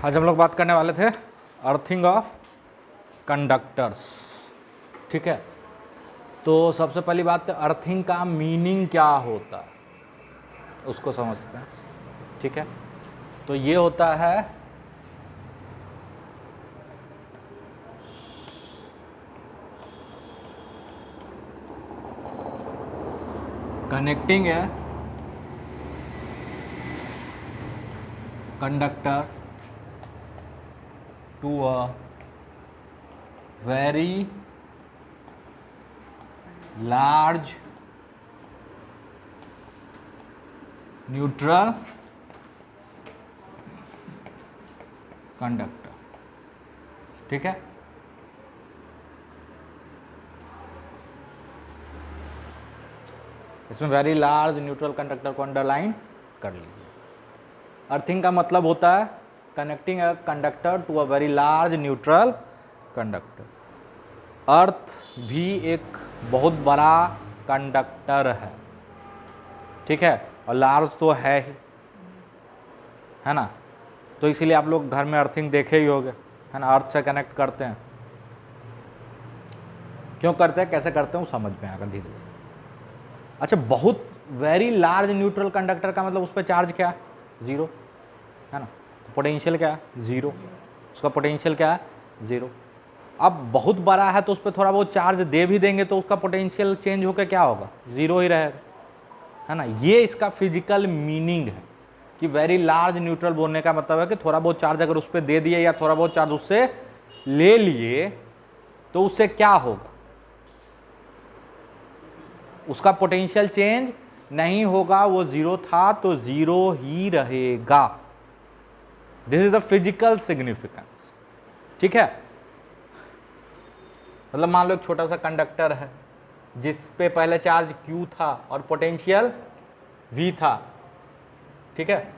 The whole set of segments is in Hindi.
आज हम लोग बात करने वाले थे अर्थिंग ऑफ कंडक्टर्स। ठीक है, तो सबसे पहली बात अर्थिंग का मीनिंग क्या होता है उसको समझते हैं। ठीक है, तो ये होता है कनेक्टिंग है conductor to a very large neutral conductor। ठीक है, इसमें वेरी लार्ज न्यूट्रल कंडक्टर को अंडरलाइन कर लीजिए। अर्थिंग का मतलब होता है connecting a conductor to a very large neutral conductor. Earth भी एक बहुत बड़ा कंडक्टर है, ठीक है, और लार्ज तो है ही, है ना। तो इसीलिए आप लोग घर में अर्थिंग देखे ही होंगे, है ना। अर्थ से कनेक्ट करते हैं, क्यों करते हैं, कैसे करते हैं वो समझ में आएगा धीरे धीरे। अच्छा, बहुत वेरी लार्ज न्यूट्रल कंडक्टर का मतलब उस पर चार्ज क्या है, जीरो, है ना। तो पोटेंशियल क्या है, जीरो, उसका पोटेंशियल क्या है, जीरो। अब बहुत बड़ा है तो उस पर थोड़ा बहुत चार्ज दे भी देंगे तो उसका पोटेंशियल चेंज होकर क्या होगा, जीरो ही रहेगा, है ना। ये इसका फिजिकल मीनिंग है कि वेरी लार्ज न्यूट्रल बोलने का मतलब है कि थोड़ा बहुत चार्ज अगर उस पर दे दिए या थोड़ा बहुत चार्ज उससे ले लिए तो उससे क्या होगा, उसका पोटेंशियल चेंज नहीं होगा, वो जीरो था तो जीरो ही रहेगा। This is the physical significance. ठीक है, मतलब मान लो एक छोटा सा कंडक्टर है जिस पे पहले चार्ज Q था और पोटेंशियल V था। ठीक है,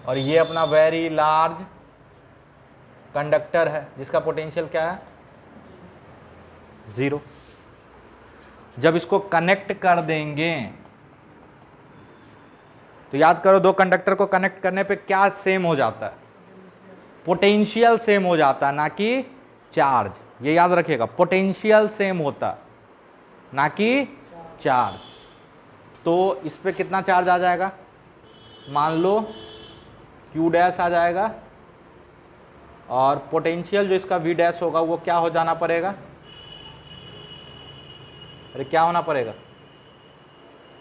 और ये अपना वेरी लार्ज कंडक्टर है जिसका पोटेंशियल क्या है, जीरो। जब इसको कनेक्ट कर देंगे तो याद करो, दो कंडक्टर को कनेक्ट करने पे क्या सेम हो जाता है, पोटेंशियल सेम हो जाता है, ना कि चार्ज। ये याद रखिएगा, पोटेंशियल सेम होता ना कि चार्ज। तो इस पे कितना चार्ज आ जाएगा, मान लो Q डैश आ जाएगा, और पोटेंशियल जो इसका V डैश होगा वो क्या हो जाना पड़ेगा, अरे क्या होना पड़ेगा,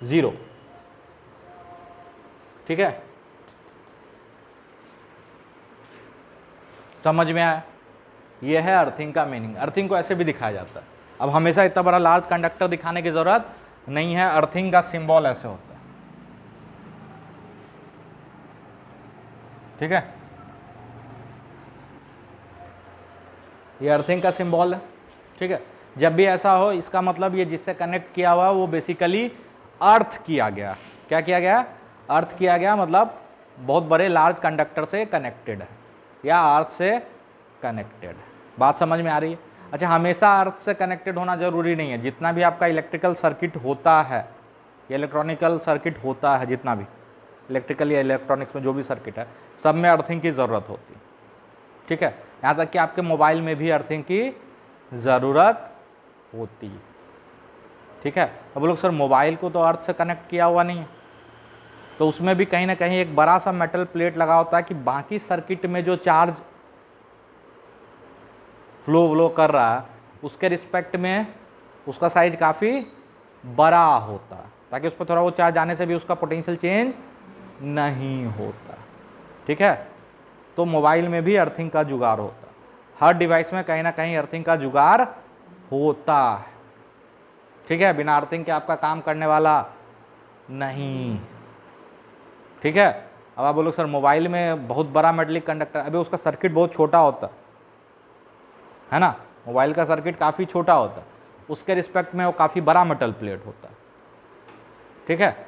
जीरो। ठीक है, समझ में आया। ये है अर्थिंग का मीनिंग। अर्थिंग को ऐसे भी दिखाया जाता है। अब हमेशा इतना बड़ा लार्ज कंडक्टर दिखाने की जरूरत नहीं है, अर्थिंग का सिंबल ऐसे होता है। ठीक है, ये अर्थिंग का सिंबल है। ठीक है, जब भी ऐसा हो इसका मतलब ये जिससे कनेक्ट किया हुआ वो बेसिकली अर्थ किया गया। क्या किया गया, अर्थ किया गया, मतलब बहुत बड़े लार्ज कंडक्टर से कनेक्टेड है या अर्थ से कनेक्टेड है। बात समझ में आ रही है। अच्छा, हमेशा अर्थ से कनेक्टेड होना जरूरी नहीं है। जितना भी आपका इलेक्ट्रिकल सर्किट होता है, इलेक्ट्रॉनिकल सर्किट होता है, जितना भी इलेक्ट्रिकल या इलेक्ट्रॉनिक्स में जो भी सर्किट है, सब में अर्थिंग की ज़रूरत होती है। ठीक है, यहाँ तक कि आपके मोबाइल में भी अर्थिंग की ज़रूरत होती है। ठीक है, अब लोग सर मोबाइल को तो अर्थ से कनेक्ट किया हुआ नहीं है, तो उसमें भी कहीं ना कहीं एक बड़ा सा मेटल प्लेट लगा होता है कि बाकी सर्किट में जो चार्ज फ्लो कर रहा है उसके रिस्पेक्ट में उसका साइज काफ़ी बड़ा होता है, ताकि उस पर थोड़ा वो चार्ज आने से भी उसका पोटेंशियल चेंज नहीं होता। ठीक है, तो मोबाइल में भी अर्थिंग का जुगाड़ होता है। हर डिवाइस में कहीं ना कहीं अर्थिंग का जुगाड़ होता है। ठीक है, बिना अर्थिंग के आपका काम करने वाला नहीं। ठीक है, अब आप बोलो सर मोबाइल में बहुत बड़ा मेटलिक कंडक्टर, अभी उसका सर्किट बहुत छोटा होता है ना, मोबाइल का सर्किट काफ़ी छोटा होता है, उसके रिस्पेक्ट में वो काफ़ी बड़ा मेटल प्लेट होता है। ठीक है,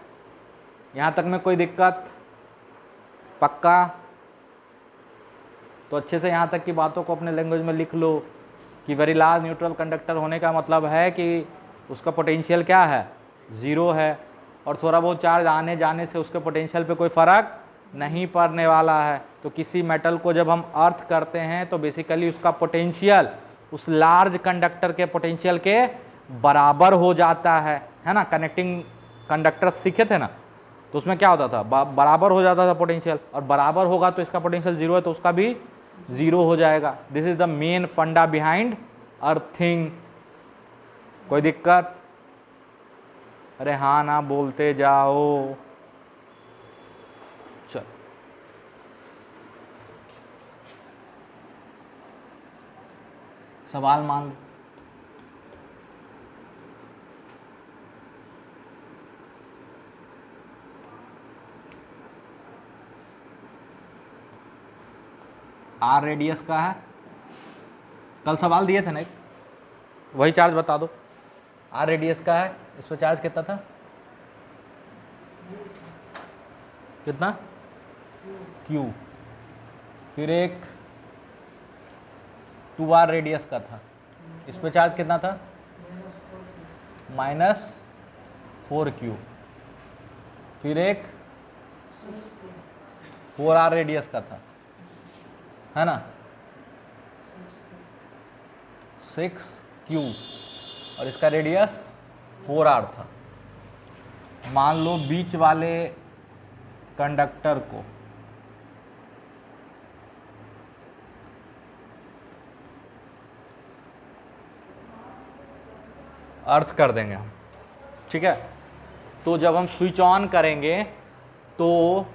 यहाँ तक में कोई दिक्कत, पक्का। तो अच्छे से यहाँ तक की बातों को अपने लैंग्वेज में लिख लो कि वेरी लार्ज न्यूट्रल कंडक्टर होने का मतलब है कि उसका पोटेंशियल क्या है, ज़ीरो है, और थोड़ा बहुत चार्ज आने जाने से उसके पोटेंशियल पे कोई फ़र्क नहीं पड़ने वाला है। तो किसी मेटल को जब हम अर्थ करते हैं तो बेसिकली उसका पोटेंशियल उस लार्ज कंडक्टर के पोटेंशियल के बराबर हो जाता है ना। कनेक्टिंग कंडक्टर सीखे थे ना, तो उसमें क्या होता था, बराबर हो जाता था पोटेंशियल, और बराबर होगा तो इसका पोटेंशियल जीरो है तो उसका भी जीरो हो जाएगा। दिस इज द मेन फंडा बिहाइंड अर्थिंग। कोई दिक्कत? अरे हाँ ना बोलते जाओ। चल सवाल मांग। आर रेडियस का है, कल सवाल दिए थे ना एक, वही चार्ज बता दो। आर रेडियस का है, इस पर चार्ज कितना था, कितना क्यू। फिर एक 2r रेडियस का था, इस पे चार्ज कितना था, -4q। फिर एक 4r रेडियस का था, है ना, 6q, और इसका रेडियस 4r था। मान लो बीच वाले कंडक्टर को अर्थ कर देंगे हम, ठीक है। तो जब हम स्विच ऑन करेंगे तो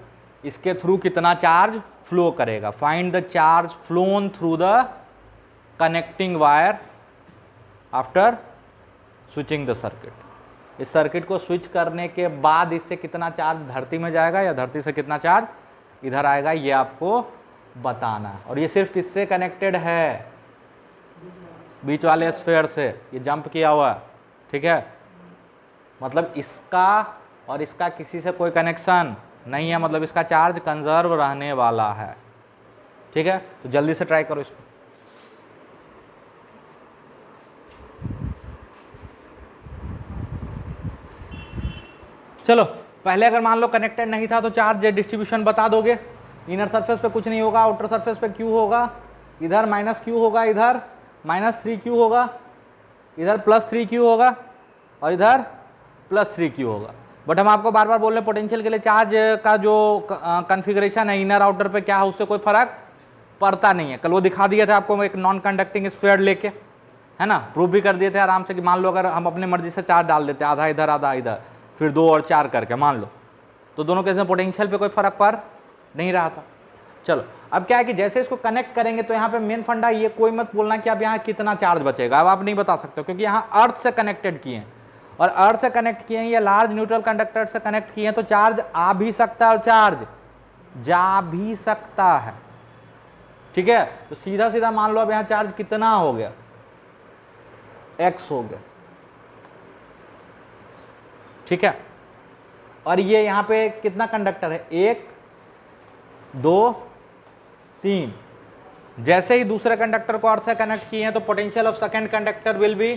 इसके थ्रू कितना चार्ज फ्लो करेगा। Find the charge phloem through the connecting wire after switching the circuit. इस सर्किट को स्विच करने के बाद इससे कितना चार्ज धरती में जाएगा या धरती से कितना चार्ज इधर आएगा, ये आपको बताना है। और ये सिर्फ किससे कनेक्टेड है, बीच वाले स्फीयर से, ये जंप किया हुआ है, ठीक है। मतलब इसका और इसका किसी से कोई कनेक्शन नहीं है, मतलब इसका चार्ज कंजर्व रहने वाला है, ठीक है। तो जल्दी से ट्राई करो इसको। चलो पहले अगर मान लो कनेक्टेड नहीं था तो चार्ज डिस्ट्रीब्यूशन बता दोगे। इनर सरफेस पे कुछ नहीं होगा, आउटर सरफेस पे क्यू होगा, इधर -q होगा, इधर -3q होगा, इधर +3q होगा और इधर +3q होगा। बट हम आपको बार बार बोल रहे हैं पोटेंशियल के लिए चार्ज का जो कॉन्फ़िगरेशन है इनर आउटर पे क्या है उससे कोई फर्क पड़ता नहीं है। कल वो दिखा दिया था आपको एक नॉन कंडक्टिंग स्फीयर लेके, है ना, प्रूव भी कर दिए थे आराम से कि मान लो अगर हम अपने मर्जी से चार्ज डाल देते, आधा इधर आधा इधर, फिर 2 और 4 करके मान लो, तो दोनों केस में पोटेंशियल पे कोई फर्क पड़ नहीं रहा था। चलो अब क्या है कि जैसे इसको कनेक्ट करेंगे तो यहाँ पे मेन फंडा ये कोई मत बोलना कि अब यहाँ कितना चार्ज बचेगा, अब आप नहीं बता सकते क्योंकि यहाँ अर्थ से कनेक्टेड किए हैं, और अर्थ से कनेक्ट किए हैं या लार्ज न्यूट्रल कंडक्टर से कनेक्ट किए हैं तो चार्ज आ भी सकता है और चार्ज जा भी सकता है, ठीक है। तो सीधा सीधा मान लो अब यहाँ चार्ज कितना हो गया, x हो गया, ठीक है। और ये यहाँ पे कितना कंडक्टर है, 1 2 3। जैसे ही दूसरे कंडक्टर को अर्थ से कनेक्ट किए हैं तो potential of second conductor will be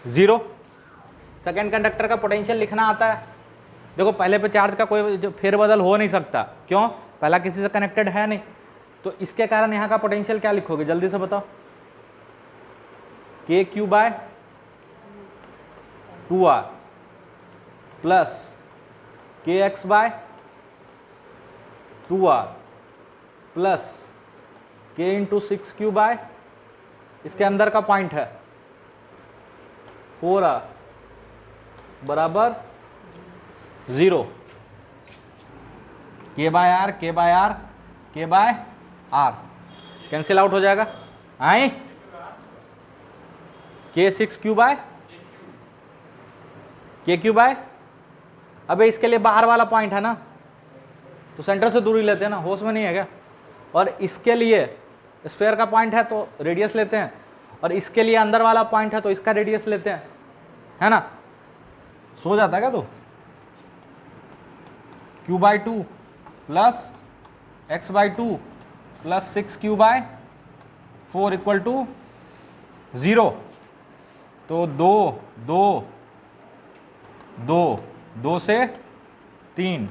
0। Second conductor का पोटेंशियल लिखना आता है, देखो पहले पे चार्ज का कोई फेरबदल हो नहीं सकता, क्यों, पहला किसी से कनेक्टेड है नहीं, तो इसके कारण यहाँ का पोटेंशियल क्या लिखोगे जल्दी से बताओ, kq/2r plus kx/2r plus k × 6q/, इसके अंदर का पॉइंट है 4r बराबर 0, k/r k/r k/r cancel out हो जाएगा, आई k6q/, kq/, अबे इसके लिए बाहर वाला पॉइंट है ना, तो सेंटर से दूरी लेते हैं ना, होश में नहीं है क्या। और इसके लिए स्फीयर का पॉइंट है तो रेडियस लेते हैं, और इसके लिए अंदर वाला पॉइंट है तो इसका रेडियस लेते हैं, है ना। सो जाता है क्या, तो q/2 plus x/2 plus 6q/4 equal to 0। तो 2 2 2, 2 से 3,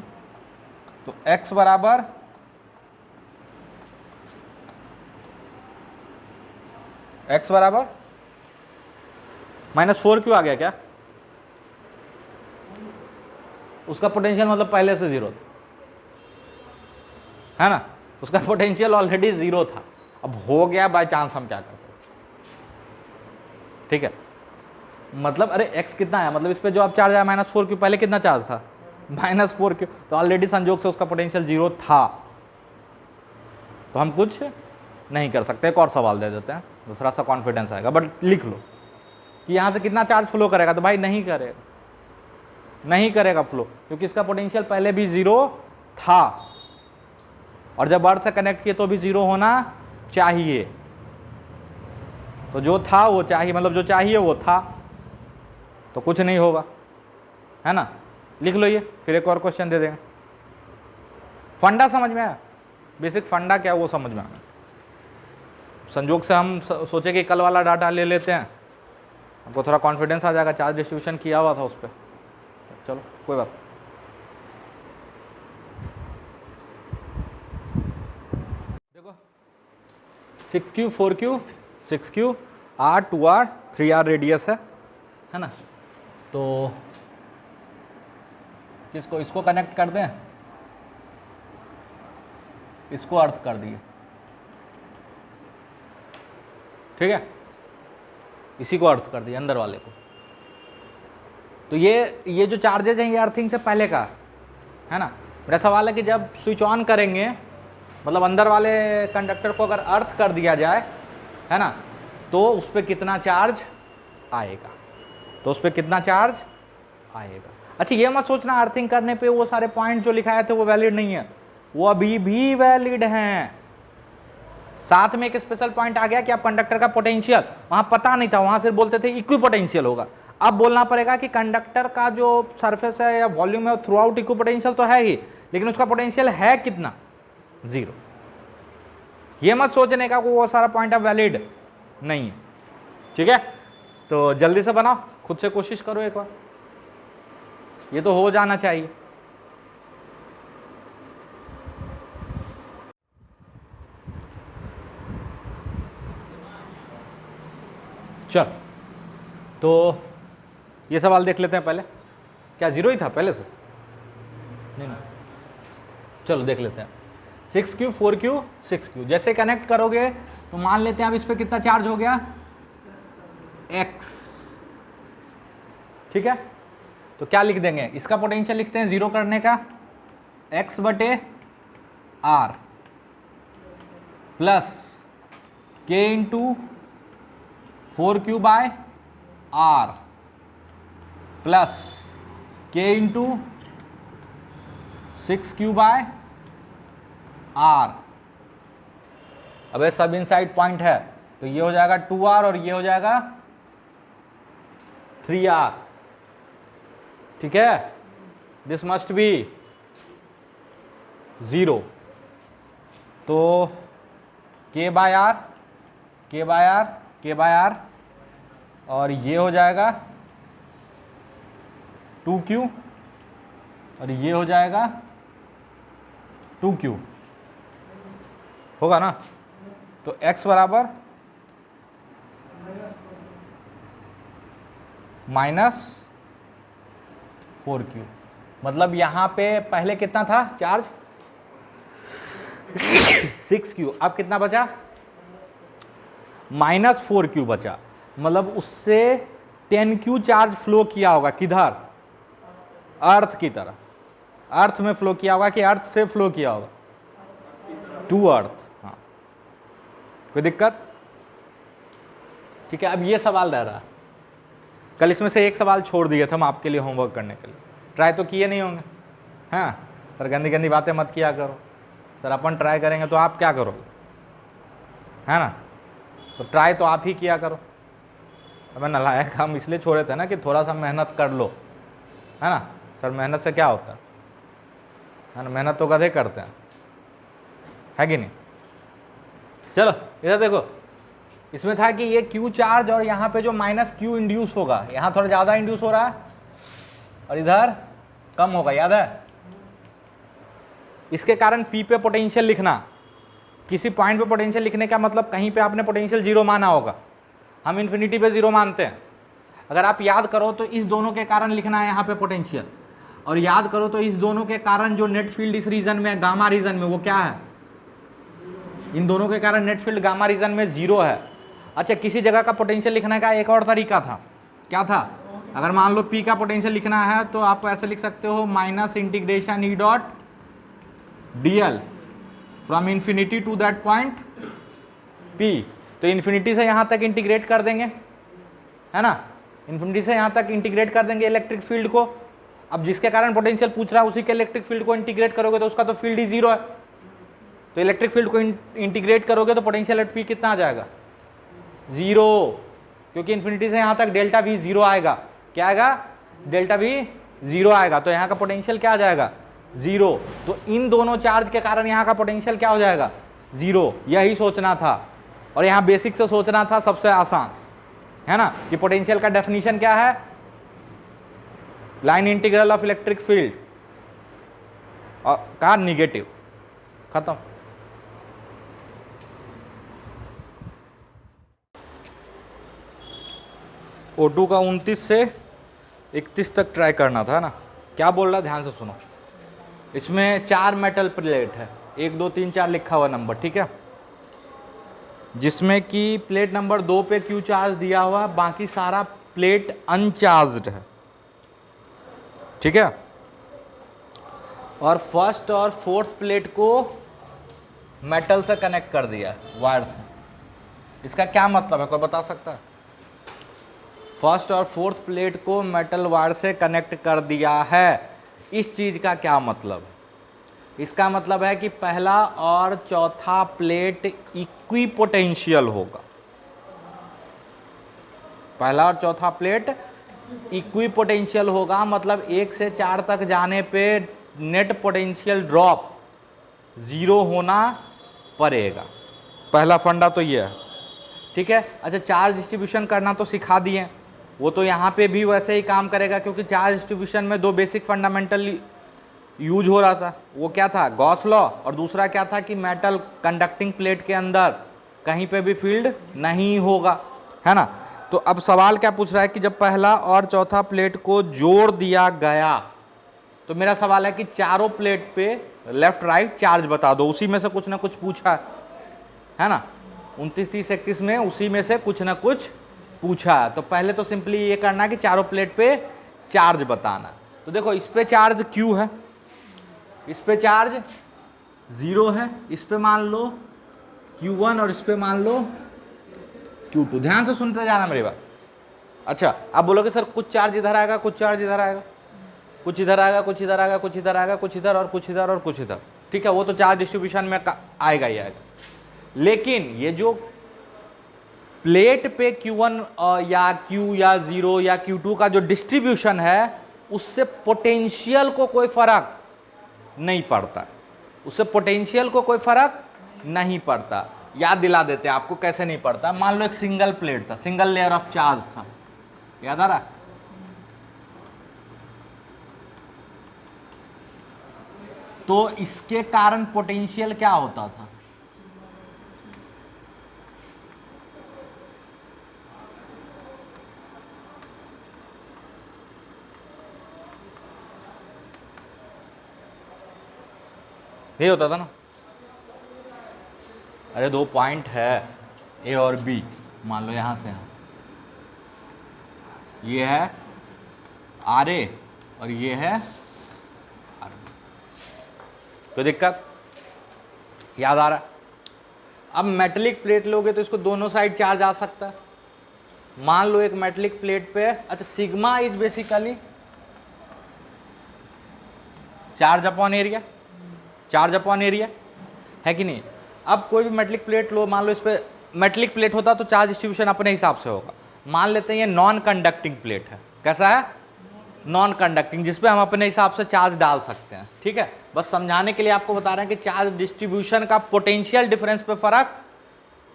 तो x बराबर -4q आ गया क्या? उसका पोटेंशियल मतलब पहले से 0 था, है ना, उसका पोटेंशियल ऑलरेडी 0 था, अब हो गया बाय चांस, हम क्या कर सकते, ठीक है। मतलब अरे x कितना है, मतलब इस पे जो आप चार्ज आया -4q, पहले कितना चार्ज था -4q, तो ऑलरेडी संजोग से उसका पोटेंशियल 0 था, तो हम कुछ नहीं कर सकते। एक और सवाल दे देते हैं, दूसरा सा कॉन्फिडेंस आएगा, बट लिख लो कि यहां से कितना चार्ज फ्लो करेगा, तो भाई नहीं करेगा फ्लो, क्योंकि इसका पोटेंशियल पहले भी 0 था, और जब अर्थ से कनेक्ट किए तो भी 0 होना चाहिए, तो जो था वो चाहिए, मतलब जो चाहिए वो था, तो कुछ नहीं होगा, है ना। लिख लो ये, फिर एक और क्वेश्चन दे देंगे। फंडा समझ में आया, बेसिक फंडा क्या है वो समझ में आया। संयोग से हम सोचे कि कल वाला डाटा ले लेते हैं, हमको थोड़ा कॉन्फिडेंस आ जाएगा, चार्ज डिस्ट्रीब्यूशन किया हुआ था उस पर, चलो कोई बात। देखो 6q 4q 6q r 2r 3r radius है ना, तो किसको, इसको कनेक्ट कर दें, इसको अर्थ कर दिए, ठीक है, इसी को अर्थ कर दिया अंदर वाले को, तो ये जो चार्जेज हैं ये अर्थिंग से पहले का है ना। मेरा सवाल है कि जब स्विच ऑन करेंगे, मतलब अंदर वाले कंडक्टर को अगर अर्थ कर दिया जाए, है ना, तो उस पर कितना चार्ज आएगा, अच्छा ये मत सोचना अर्थिंग करने पे वो सारे पॉइंट जो लिखाए थे वो वैलिड नहीं है, वो अभी भी वैलिड हैं। साथ में एक स्पेशल पॉइंट आ गया कि आप कंडक्टर का पोटेंशियल, वहां पता नहीं था, वहां सिर्फ बोलते थे इक्वी पोटेंशियल होगा, अब बोलना पड़ेगा कि कंडक्टर का जो सरफेस है या वॉल्यूम है थ्रू आउट इक्वी पोटेंशियल तो है ही, लेकिन उसका पोटेंशियल है कितना, 0। ये मत सोचने का वो सारा पॉइंट अब वैलिड नहीं है, ठीक है। तो जल्दी से बनाओ, खुद से कोशिश करो एक बार, ये तो हो जाना चाहिए। चल तो ये सवाल देख लेते हैं पहले, क्या 0 ही था पहले से, नहीं ना, चलो देख लेते हैं। 6q 4q 6q जैसे कनेक्ट करोगे तो मान लेते हैं अब इस पे कितना चार्ज हो गया, x, ठीक है। तो क्या लिख देंगे, इसका पोटेंशियल लिखते हैं 0 करने का, x बटे r plus k into 4q by r plus k into 6q by r। अब सब इनसाइड पॉइंट है, तो ये हो जाएगा 2r और ये हो जाएगा 3r, ठीक है। दिस मस्ट बी 0, तो k by r k by r k by r, और ये हो जाएगा 2q और ये हो जाएगा 2q, होगा ना। तो x बराबर -4q, मतलब यहां पे पहले कितना था चार्ज 6q, अब कितना बचा -4q बचा, मतलब उससे 10q चार्ज फ्लो किया होगा, किधर, अर्थ की तरफ, अर्थ में फ्लो किया होगा कि अर्थ से फ्लो किया होगा, टू अर्थ। हाँ, कोई दिक्कत, ठीक है। अब ये सवाल रह रहा है, कल इसमें से एक सवाल छोड़ दिए थे हम आपके लिए होमवर्क करने के लिए, ट्राई तो किए नहीं होंगे, हाँ सर गंदी गंदी बातें मत किया करो सर, अपन ट्राई करेंगे तो आप क्या करोगे, है ना, तो ट्राई तो आप ही किया करो। अब नालायक हम इसलिए छोड़े थे ना कि थोड़ा सा मेहनत कर लो, है ना सर, मेहनत से क्या होता है ना, मेहनत तो गधे करते हैं, है कि नहीं। चलो इधर देखो, इसमें था कि ये Q चार्ज और यहाँ पे जो -Q इंड्यूस होगा, यहाँ थोड़ा ज़्यादा इंड्यूस हो रहा है, और इधर कम होगा, याद है। इसके कारण P पे पोटेंशियल लिखना, किसी पॉइंट पे पोटेंशियल लिखने का मतलब कहीं पे आपने पोटेंशियल जीरो माना होगा, हम इन्फिनिटी पे जीरो मानते हैं। अगर आप याद करो तो इस दोनों के कारण लिखना है यहाँ पे पोटेंशियल, और याद करो तो इस दोनों के कारण जो नेट फील्ड इस रीजन में, गामा रीजन में, वो क्या है, इन दोनों के कारण नेट फील्ड गामा रीजन में जीरो है। अच्छा, किसी जगह का पोटेंशियल लिखने का एक और तरीका था, क्या था, अगर मान लो P का पोटेंशियल लिखना है तो आप ऐसे लिख सकते हो minus integration E dot dl from infinity to that point P। तो इन्फिनिटी से यहाँ तक इंटीग्रेट कर देंगे, है ना, इन्फिनिटी से यहाँ तक इंटीग्रेट कर देंगे इलेक्ट्रिक फील्ड को। अब जिसके कारण पोटेंशियल पूछ रहा है उसी के इलेक्ट्रिक फील्ड को इंटीग्रेट करोगे तो उसका तो फील्ड ही जीरो है, तो इलेक्ट्रिक फील्ड को इंटीग्रेट करोगे तो पोटेंशियल एट P कितना आ जाएगा, जीरो, क्योंकि इन्फिनिटी से यहाँ तक डेल्टा V जीरो आएगा। क्या आएगा, डेल्टा V जीरो आएगा, तो यहाँ का पोटेंशियल क्या आ जाएगा, जीरो। तो इन दोनों चार्ज के कारण यहाँ का पोटेंशियल क्या हो जाएगा, जीरो। यही सोचना था, और यहाँ बेसिक से सोचना था, सबसे आसान है ना, कि पोटेंशियल का डेफिनेशन क्या है, line integral of electric field का निगेटिव, खत्म। O2 का 29 से 31 तक ट्राई करना था ना। क्या बोल रहा है, ध्यान से सुनो। इसमें 4 मेटल प्लेट है, 1 2 3 4 लिखा हुआ नंबर, ठीक है, जिसमें कि प्लेट नंबर 2 पे Q चार्ज दिया हुआ, बाकी सारा प्लेट अनचार्ज्ड है, ठीक है। और फर्स्ट और फोर्थ प्लेट को मेटल से कनेक्ट कर दिया वायर से। इसका क्या मतलब है, कोई बता सकता है? फर्स्ट और फोर्थ प्लेट को मेटल वायर से कनेक्ट कर दिया है, इस चीज का क्या मतलब है? इसका मतलब है कि पहला और चौथा प्लेट इक्वी पोटेंशियल होगा, पहला और चौथा प्लेट इक्वी पोटेंशियल होगा, मतलब 1 से 4 तक जाने पे नेट पोटेंशियल ड्रॉप जीरो होना पड़ेगा। पहला फंडा तो ये है, ठीक है। अच्छा, चार्ज डिस्ट्रीब्यूशन करना तो सिखा दिए, वो तो यहाँ पे भी वैसे ही काम करेगा, क्योंकि चार्ज डिस्ट्रीब्यूशन में 2 बेसिक फंडामेंटल यूज हो रहा था। वो क्या था, गॉस लॉ, और दूसरा क्या था कि मेटल कंडक्टिंग प्लेट के अंदर कहीं पे भी फील्ड नहीं होगा, है ना। तो अब सवाल क्या पूछ रहा है कि जब पहला और चौथा प्लेट को जोड़ दिया गया, तो मेरा सवाल है कि चारों प्लेट पे लेफ्ट राइट चार्ज बता दो, उसी में से कुछ ना कुछ पूछा है ना, 29 30 31 में उसी में से कुछ ना कुछ पूछा है। तो पहले तो सिंपली ये करना कि चारों प्लेट पे चार्ज बताना। तो देखो, इस पे चार्ज Q है, इस पे चार्ज 0 है, इस पे मान लो Q1 और इस पे मान लो Q2। ध्यान से सुनते जाना मेरी बात। अच्छा, आप बोलोगे सर कुछ चार्ज इधर आएगा, कुछ चार्ज इधर आएगा, कुछ इधर आएगा, कुछ इधर आएगा, कुछ इधर आएगा, कुछ इधर और कुछ इधर और कुछ इधर, ठीक है, वो तो चार्ज डिस्ट्रीब्यूशन में आएगा ही आएगा। लेकिन ये जो प्लेट पे Q1 या Q या 0 या Q2 का जो डिस्ट्रीब्यूशन है, उससे पोटेंशियल को कोई फर्क नहीं पड़ता, उससे पोटेंशियल को कोई फर्क नहीं पड़ता। याद दिला देते हैं आपको कैसे नहीं पड़ता। मान लो एक सिंगल प्लेट था, सिंगल लेयर ऑफ चार्ज था, याद आ रहा, तो इसके कारण पोटेंशियल क्या होता था, ये होता था ना। अरे 2 पॉइंट है A और B, मान लो यहां से यहाँ, ये है RA और ये है RB। कोई दिक्कत, याद आ रहा है? अब मेटेलिक प्लेट लोगे तो इसको दोनों साइड चार्ज आ सकता है। मान लो एक मेटेलिक प्लेट पे, अच्छा, sigma is basically charge upon area, charge upon area है कि नहीं। अब कोई भी मेटलिक प्लेट लो, मान लो इस पे मेटलिक प्लेट होता तो चार्ज डिस्ट्रीब्यूशन अपने हिसाब से होगा। मान लेते हैं ये नॉन कंडक्टिंग प्लेट है, कैसा है, नॉन कंडक्टिंग, जिसपे हम अपने हिसाब से चार्ज डाल सकते हैं, ठीक है। बस समझाने के लिए आपको बता रहे हैं कि चार्ज डिस्ट्रीब्यूशन का पोटेंशियल डिफरेंस पे फर्क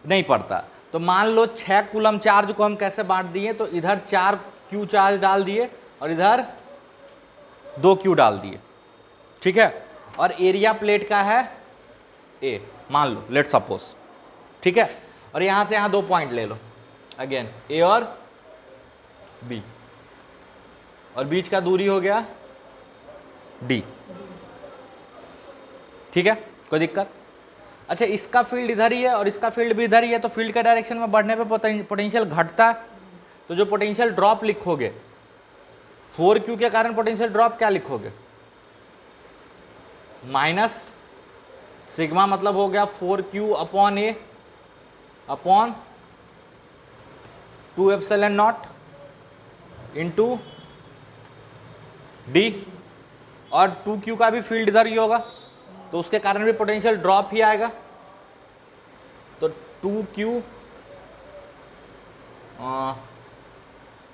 नहीं पड़ता। तो मान लो 6 कूलम चार्ज को हम कैसे बांट दिए, तो इधर 4 Q चार्ज डाल दिए और इधर 2 क्यू डाल दिए, ठीक है। और एरिया प्लेट का है ए, मान लो, लेट सपोज, ठीक है। और यहां से यहां 2 पॉइंट ले लो, अगेन ए और बी, और बीच का दूरी हो गया डी, ठीक है, कोई दिक्कत? अच्छा, इसका फील्ड इधर ही है और इसका फील्ड भी इधर ही है, तो फील्ड के डायरेक्शन में बढ़ने पे पोटेंशियल घटता है, तो जो पोटेंशियल ड्रॉप लिखोगे 4Q के कारण पोटेंशियल ड्रॉप क्या लिखोगे? माइनस सिग्मा, मतलब हो गया 4Q upon A upon 2 epsilon not into D, और 2Q का भी फील्ड इधर ही होगा, तो उसके कारण भी पोटेंशियल ड्रॉप ही आएगा। तो 2Q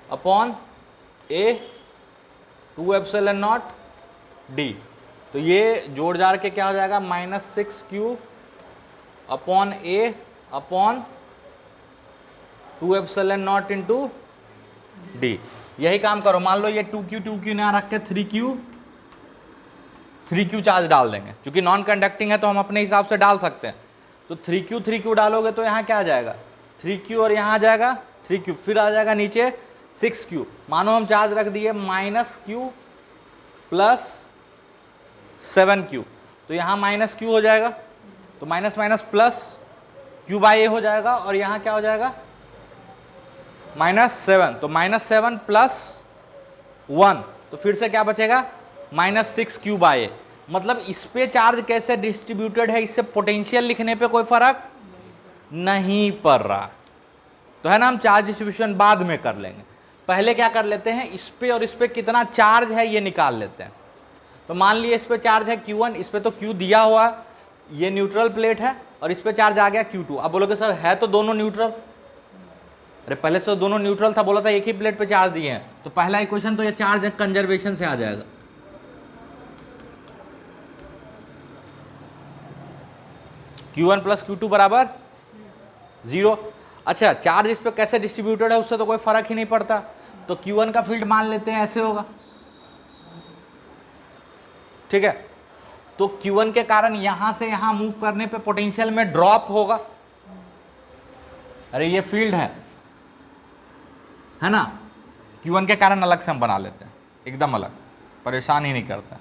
upon A 2 epsilon not D, तो ये जोड़ जाड़ के क्या हो जाएगा? -6Q upon A upon 2 epsilon not into D. यही काम करो, मान लो ये 2Q ना रख के 3Q चार्ज डाल देंगे, क्योंकि नॉन कंडक्टिंग है तो हम अपने हिसाब से डाल सकते हैं। तो 3Q डालोगे तो यहाँ क्या आ जाएगा? 3Q, और यहाँ आ जाएगा 3Q, फिर आ जाएगा नीचे 6Q। मानो हम चार्ज रख दिए -Q प्लस 7Q, तो यहाँ -Q हो जाएगा, तो minus minus plus Q by A हो जाएगा, और यहाँ क्या हो जाएगा? -7, तो -7 प्लस 1, तो फिर से क्या बचेगा? -6Q बाई ए। मतलब इस पे चार्ज कैसे डिस्ट्रीब्यूटेड है, इससे पोटेंशियल लिखने पे कोई फर्क नहीं पड़ रहा, तो है ना। हम चार्ज डिस्ट्रीब्यूशन बाद में कर लेंगे, पहले क्या कर लेते हैं, इस पे और इस पे कितना चार्ज है ये निकाल लेते हैं। तो मान लिए इस पे चार्ज है Q1, इस पे तो Q दिया हुआ, ये न्यूट्रल प्लेट है, और इस पे चार्ज आ गया Q2। अब बोलोगे सर है तो दोनों न्यूट्रल, अरे पहले से तो दोनों न्यूट्रल था, बोला था एक ही प्लेट पे चार्ज दिए हैं, तो पहला इक्वेशन तो ये चार्ज कंजर्वेशन से आ जाएगा। Q1 प्लस Q2 बराबर 0। अच्छा, चार्ज इस पे कैसे डिस्ट्रीब्यूटेड है उससे तो कोई फर्क ही नहीं पड़ता, तो Q1 का फील्ड मान लेते हैं ऐसे होगा, ठीक है। तो Q1 के कारण यहां से यहां मूव करने पे पोटेंशियल में ड्रॉप होगा। अरे ये फील्ड है ना, Q1 के कारण अलग से हम बना लेते हैं, एकदम अलग, परेशान ही नहीं करता।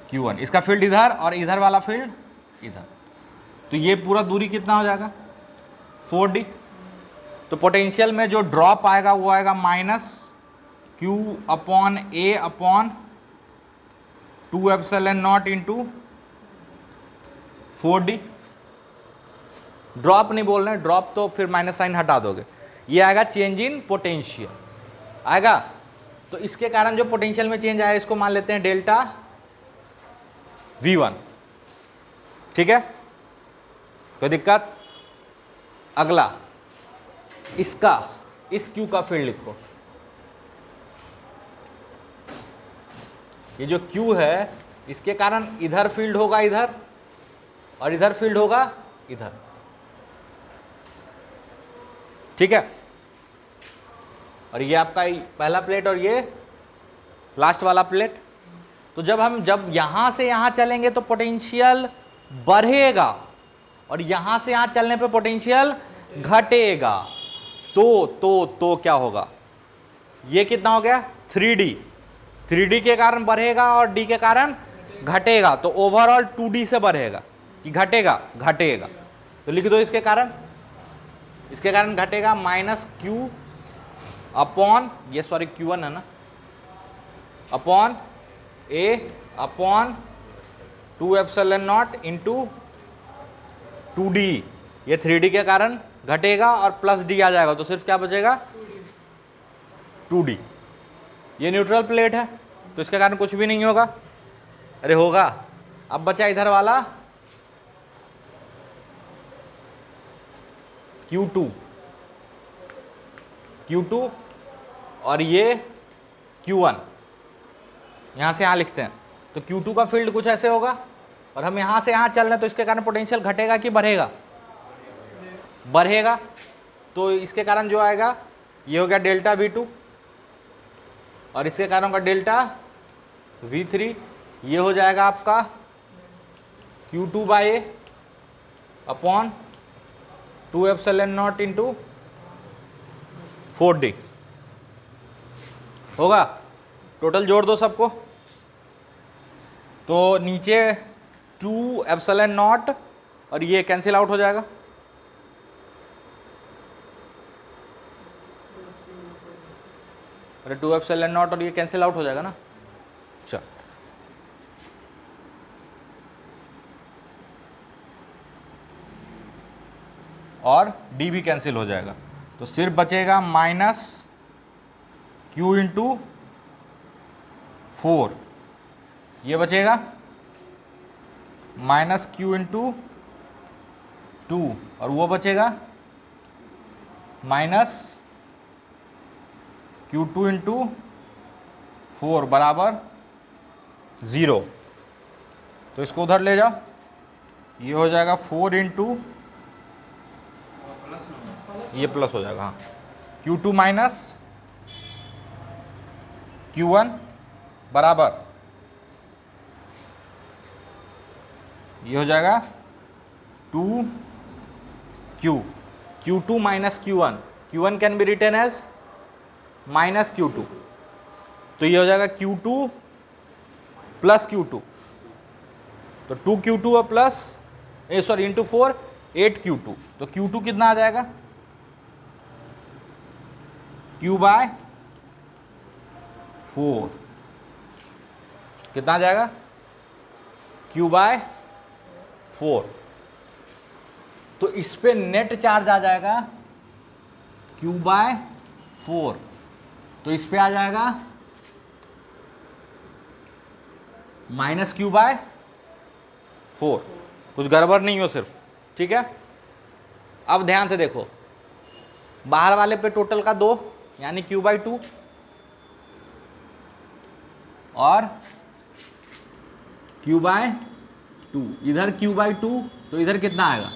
Q1 इसका फील्ड इधर, और इधर वाला फील्ड इधर, तो ये पूरा दूरी कितना हो जाएगा? 4D। तो पोटेंशियल में जो ड्रॉप आएगा वो आएगा -Q upon A upon 2 epsilon not into 4D। Drop नहीं बोल रहे हैं, ड्रॉप तो फिर माइनस साइन हटा दोगे, ये आएगा चेंज इन पोटेंशियल आएगा। तो इसके कारण जो पोटेंशियल में चेंज आया इसको मान लेते हैं डेल्टा V1, ठीक है, कोई दिक्कत? अगला इसका, इस Q का फील्ड लिखो। ये जो Q है इसके कारण इधर फील्ड होगा इधर, और इधर फील्ड होगा इधर, ठीक है। और ये आपका पहला प्लेट और ये लास्ट वाला प्लेट। तो जब यहां से यहां चलेंगे तो पोटेंशियल बढ़ेगा, और यहां से यहां चलने पे पोटेंशियल घटेगा। तो क्या होगा? ये कितना हो गया? 3D के कारण बढ़ेगा और D के कारण घटेगा, तो ओवरऑल 2D से बढ़ेगा कि घटेगा? घटेगा। तो लिख दो इसके कारण घटेगा -Q अपॉन, ये सॉरी Q1 है ना, upon A upon 2 epsilon not into 2D। ये 3D के कारण घटेगा और प्लस D आ जाएगा, तो सिर्फ क्या बचेगा? 2D। ये न्यूट्रल प्लेट है तो इसके कारण कुछ भी नहीं होगा, अरे होगा। अब बचा इधर वाला Q2 और ये Q1, यहां से यहां लिखते हैं। तो Q2 का फील्ड कुछ ऐसे होगा, और हम यहां से यहां चल रहे हैं, तो इसके कारण पोटेंशियल घटेगा कि बढ़ेगा? बढ़ेगा। तो इसके कारण जो आएगा ये हो गया डेल्टा V2, और इसके कारण का डेल्टा V3 ये हो जाएगा आपका Q2 by A upon 2 epsilon not into 4D होगा। टोटल जोड़ दो सबको, तो नीचे 2 एप्सिलॉन नॉट और ये कैंसिल आउट हो जाएगा। अरे 2 एप्सिलॉन नॉट और ये कैंसिल आउट हो जाएगा ना। अच्छा, और डी भी कैंसिल हो जाएगा, तो सिर्फ बचेगा माइनस Q इंटू 4, ये बचेगा माइनस Q इंटू 2 और वो बचेगा माइनस Q2 इंटू 4 बराबर 0। तो इसको उधर ले जाओ, ये हो जाएगा 4 इंटू, ये प्लस हो जाएगा, हाँ, Q2 माइनस Q1 बराबर, ये हो जाएगा 2Q, Q2 minus Q1, Q1 can be written as minus Q2, तो ये हो जाएगा Q2 प्लस Q2, तो 2Q2 और प्लस सॉरी इंटू 4 8Q2, तो Q2 कितना आ जाएगा Q बाय 4, कितना आ जाएगा Q बाय 4, तो इस पे नेट चार्ज आ जाएगा Q बाय 4, तो इस पे आ जाएगा माइनस Q बाय 4, कुछ गड़बड़ नहीं हो सिर्फ, ठीक है। अब ध्यान से देखो, बाहर वाले पे टोटल का 2 यानी Q बाई 2 और Q बाय 2, इधर Q बाई 2, तो इधर कितना आएगा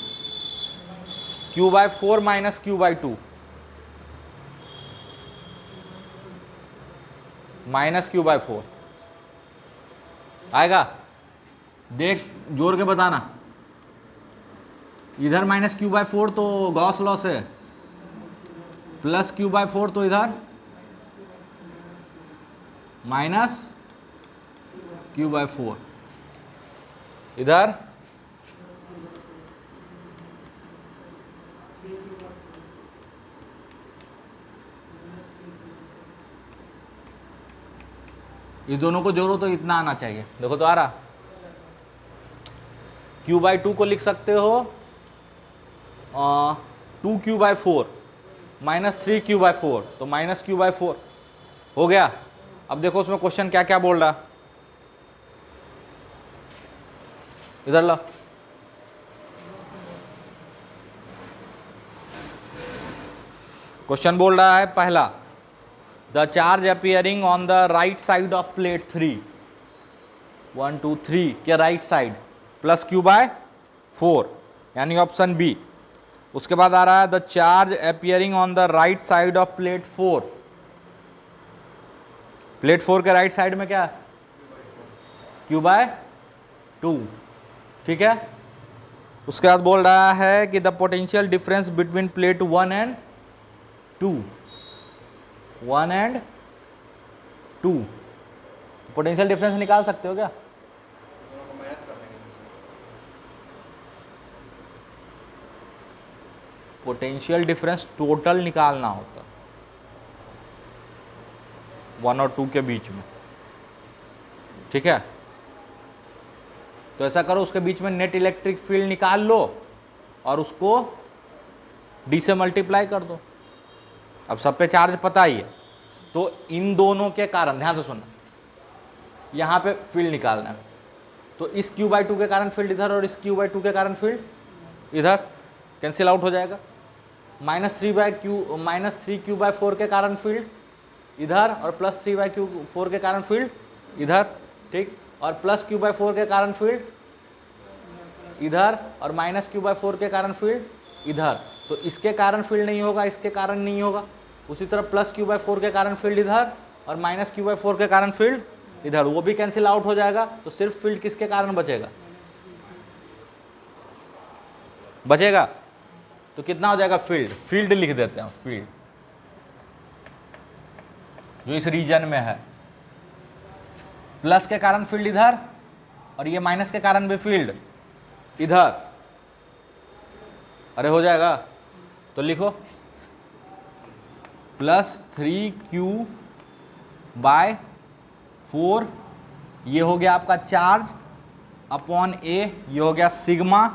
Q by 4 minus Q by 2 minus Q by 4 आएगा। देख जोड़ के बताना, इधर माइनस Q बाय 4 तो गॉस लॉस है, प्लस Q बाय 4 तो इधर माइनस Q बाय 4, इधर इस दोनों को जोड़ो तो इतना आना चाहिए, देखो तो आ रहा। Q बाई 2 को लिख सकते हो 2Q bye 4 minus 3Q bye 4, तो माइनस Q बाय 4 हो गया। अब देखो उसमें क्वेश्चन क्या क्या बोल रहा, इधर लो, क्वेश्चन बोल रहा है पहला, the charge appearing on the right side of plate 3 1 2 3 के right side plus Q by 4 यानी ऑप्शन बी। उसके बाद आ रहा है the charge appearing on the right side of plate 4, plate 4 के राइट साइड में क्या Q बाय 2, ठीक है। उसके बाद बोल रहा है कि the potential difference between plate 1 and 2 potential difference निकाल सकते हो क्या? पोटेंशियल डिफरेंस टोटल निकालना होता 1 और 2 के बीच में, ठीक है। तो ऐसा करो, उसके बीच में नेट इलेक्ट्रिक फील्ड निकाल लो और उसको डी से मल्टीप्लाई कर दो। अब सब पे चार्ज पता ही है, तो इन दोनों के कारण, ध्यान से सुनना, यहाँ पे फील्ड निकालना है, तो इस Q बाई 2 के कारण फील्ड इधर और इस Q बाई 2 के कारण फील्ड इधर कैंसिल आउट हो जाएगा। माइनस 3Q बाई 4 के कारण फील्ड इधर और प्लस 3Q4 के कारण फील्ड इधर, ठीक, और प्लस Q बाई 4 के कारण फील्ड इधर और माइनस Q बाई 4 के कारण फील्ड इधर। तो इसके कारण फील्ड नहीं होगा, इसके कारण नहीं होगा। उसी तरह प्लस Q बाई 4 के कारण फील्ड इधर और माइनस Q बाई 4 के कारण फील्ड इधर, वो भी कैंसिल आउट हो जाएगा, तो सिर्फ फील्ड किसके कारण बचेगा, बचेगा। तो कितना हो जाएगा फील्ड, फील्ड लिख देते हैं, फील्ड जो इस रीजन में है, प्लस के कारण फील्ड इधर, और ये माइनस के कारण भी फील्ड इधर। अरे हो जाएगा, तो लिखो +3Q/4, ये हो गया आपका चार्ज अपॉन ए, ये हो गया सिग्मा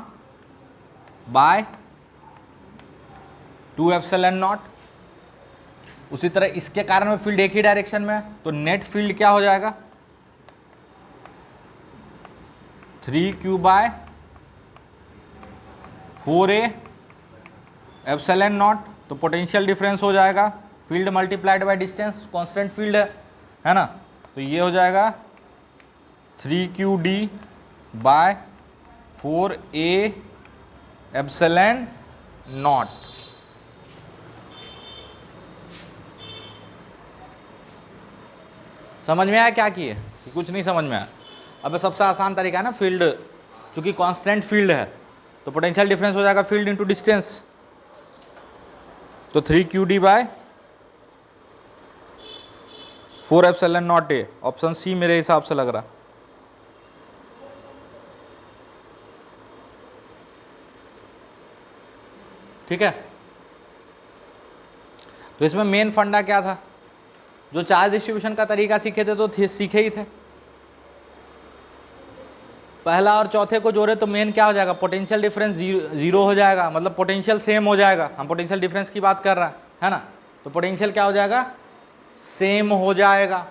बाय 2ε0। उसी तरह इसके कारण में फील्ड एक ही डायरेक्शन में है, तो नेट फील्ड क्या हो जाएगा 3Q/4A ε0। तो पोटेंशियल डिफरेंस हो जाएगा field multiplied by distance, constant field है ना। तो ये हो जाएगा 3QD/4A ε0। समझ में आया क्या किए, कुछ नहीं समझ में आया। अब सबसे आसान तरीका है ना, फील्ड चूंकि कांस्टेंट फील्ड है तो पोटेंशियल डिफरेंस हो जाएगा फील्ड इनटू डिस्टेंस, तो 3QD/4ε0A, ऑप्शन सी मेरे हिसाब से लग रहा। ठीक है, तो इसमें मेन फंडा क्या था, जो चार्ज डिस्ट्रीब्यूशन का तरीका सीखे थे तो सीखे ही थे। पहला और चौथे को जोड़े तो मेन क्या हो जाएगा, पोटेंशियल डिफरेंस जीरो हो जाएगा, मतलब पोटेंशियल सेम हो जाएगा। हम पोटेंशियल डिफरेंस की बात कर रहे हैं, है ना, तो पोटेंशियल क्या हो जाएगा, सेम हो जाएगा।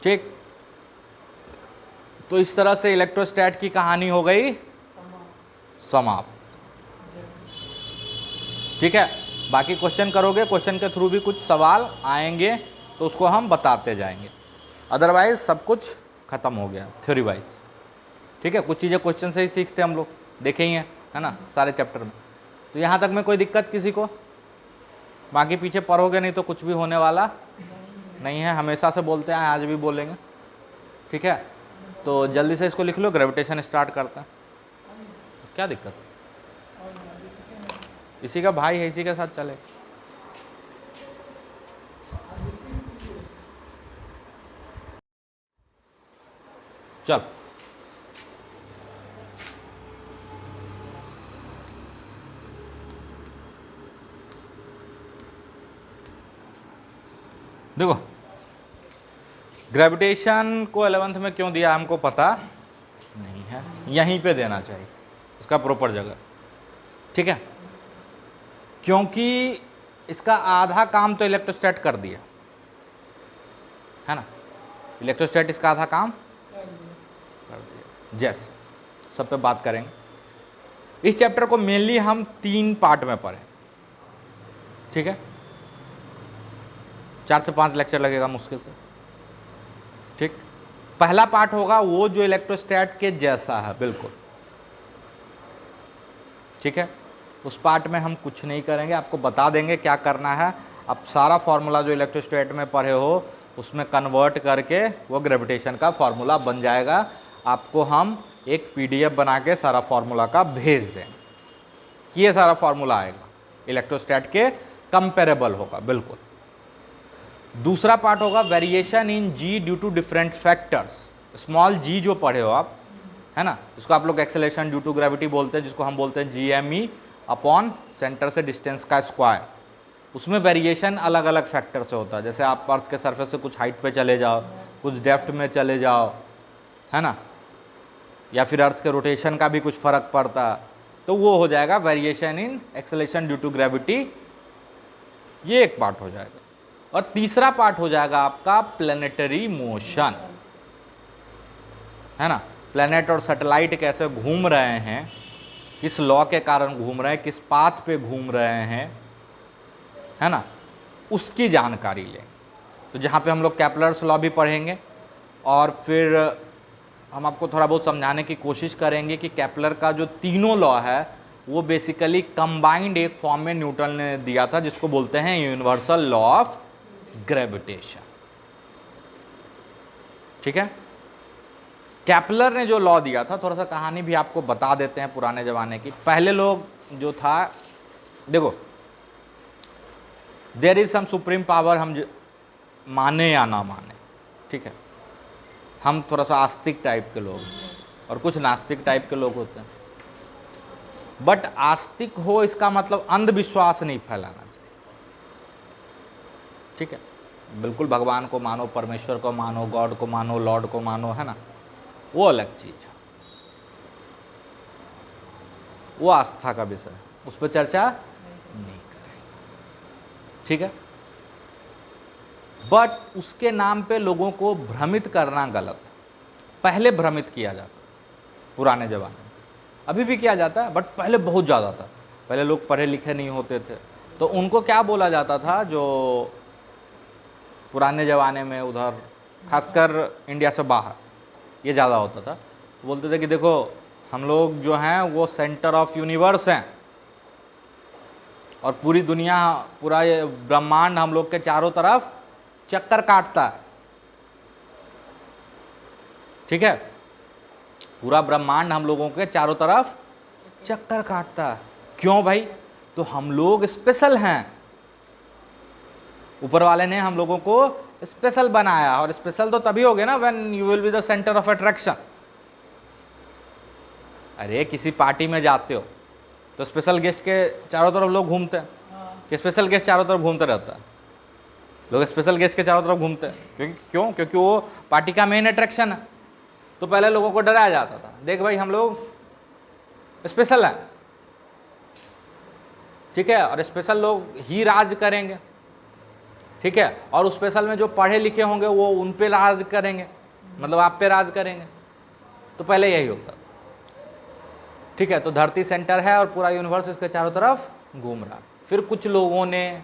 ठीक, तो इस तरह से इलेक्ट्रोस्टैट की कहानी हो गई समाप्त। ठीक है, बाकी क्वेश्चन करोगे, क्वेश्चन के थ्रू भी कुछ सवाल आएंगे तो उसको हम बताते जाएंगे, अदरवाइज सब कुछ खत्म हो गया थ्योरी वाइज। ठीक है, कुछ चीज़ें क्वेश्चन से ही सीखते हम लोग, देखे ही हैं, है ना, सारे चैप्टर में। तो यहाँ तक में कोई दिक्कत किसी को, बाकी पीछे पढ़ोगे नहीं तो कुछ भी होने वाला नहीं है, हमेशा से बोलते हैं, आज भी बोलेंगे। ठीक है, तो जल्दी से इसको लिख लो, ग्रेविटेशन स्टार्ट करते हैं। क्या दिक्कत है, इसी का भाई है, इसी के साथ चले। चल, देखो ग्रेविटेशन को 11th में क्यों दिया हमको पता नहीं है, यहीं पे देना चाहिए उसका प्रॉपर जगह। ठीक है, क्योंकि इसका आधा काम तो इलेक्ट्रोस्टैट कर दिया है ना, इलेक्ट्रोस्टैट इसका आधा काम कर दिया। जैसे सब पे बात करेंगे। इस चैप्टर को मेनली हम 3 पार्ट में पढ़ें। ठीक है, 4 से 5 लेक्चर लगेगा मुश्किल से। ठीक, पहला पार्ट होगा वो जो इलेक्ट्रोस्टैट के जैसा है बिल्कुल। ठीक है, उस पार्ट में हम कुछ नहीं करेंगे, आपको बता देंगे क्या करना है। आप सारा फॉर्मूला जो इलेक्ट्रोस्टैट में पढ़े हो उसमें कन्वर्ट करके वो ग्रेविटेशन का फॉर्मूला बन जाएगा। आपको हम एक PDF बना के सारा फॉर्मूला का भेज देंगे कि ये सारा फॉर्मूला आएगा, इलेक्ट्रोस्टैट के कंपेरेबल होगा बिल्कुल। दूसरा पार्ट होगा variation in G due to different factors. Small g जो पढ़े हो आप, है ना, जिसको आप लोग एक्सेलरेशन ड्यू टू ग्रेविटी बोलते हैं, जिसको हम बोलते हैं GME अपॉन सेंटर से डिस्टेंस का स्क्वायर। उसमें वेरिएशन अलग अलग फैक्टर से होता है, जैसे आप अर्थ के सरफेस से कुछ हाइट पे चले जाओ, कुछ डेप्थ में चले जाओ, है ना, या फिर अर्थ के रोटेशन का भी कुछ फ़र्क पड़ता, तो वो हो जाएगा variation in acceleration due to gravity. ये एक पार्ट हो जाएगा। और तीसरा पार्ट हो जाएगा आपका प्लैनेटरी मोशन, है ना, प्लैनेट और सैटेलाइट कैसे घूम रहे हैं, किस लॉ के कारण घूम रहे हैं, किस पाथ पे घूम रहे हैं, है ना, उसकी जानकारी लें। तो जहाँ पे हम लोग कैप्लर्स लॉ भी पढ़ेंगे और फिर हम आपको थोड़ा बहुत समझाने की कोशिश करेंगे कि कैप्लर का जो तीनों लॉ है वो बेसिकली कंबाइंड एक फॉर्म में न्यूटन ने दिया था, जिसको बोलते हैं यूनिवर्सल लॉ ऑफ ग्रेविटेशन। ठीक है। कैपलर ने जो लॉ दिया था, थोड़ा सा कहानी भी आपको बता देते हैं पुराने ज़माने की। पहले लोग जो था, देखो there is some supreme power, हम माने या ना माने, ठीक है, हम थोड़ा सा आस्तिक टाइप के लोग और कुछ नास्तिक टाइप के लोग होते हैं। बट आस्तिक हो इसका मतलब अंधविश्वास नहीं फैलाना चाहिए, ठीक है। बिल्कुल भगवान को मानो, परमेश्वर को मानो, गॉड को मानो, लॉर्ड को मानो, है ना, वो अलग चीज है, वो आस्था का विषय है, उस पर चर्चा नहीं करेंगे, ठीक है। बट उसके नाम पे लोगों को भ्रमित करना गलत। पहले भ्रमित किया जाता था पुराने जमाने में, अभी भी किया जाता है, बट पहले बहुत ज़्यादा था। पहले लोग पढ़े लिखे नहीं होते थे, तो उनको क्या बोला जाता था, जो पुराने ज़माने में उधर खासकर इंडिया से बाहर ये ज़्यादा होता था, बोलते थे कि देखो हम लोग जो हैं वो सेंटर ऑफ यूनिवर्स हैं और पूरी दुनिया, पूरा ये ब्रह्मांड हम लोग के चारों तरफ चक्कर काटता है, ठीक है। पूरा ब्रह्मांड हम लोगों के चारों तरफ चक्कर काटता है। क्यों भाई? तो हम लोग स्पेशल हैं, ऊपर वाले ने हम लोगों को स्पेशल बनाया, और स्पेशल तो तभी होगे ना when you will be the centre of attraction. अरे किसी पार्टी में जाते हो तो स्पेशल गेस्ट के चारों तरफ लोग घूमते हैं, कि स्पेशल गेस्ट चारों तरफ घूमते रहता है, लोग स्पेशल गेस्ट के चारों तरफ घूमते हैं, क्योंकि वो पार्टी का मेन अट्रैक्शन है। तो पहले लोगों को डराया जाता था, देख भाई हम लोग स्पेशल हैं, ठीक है, और स्पेशल लोग ही राज करेंगे, ठीक है, और उस स्पेशल में जो पढ़े लिखे होंगे वो उन पे राज करेंगे, मतलब आप पे राज करेंगे। तो पहले यही होता था, ठीक है। तो धरती सेंटर है और पूरा यूनिवर्स इसके चारों तरफ घूम रहा। फिर कुछ लोगों ने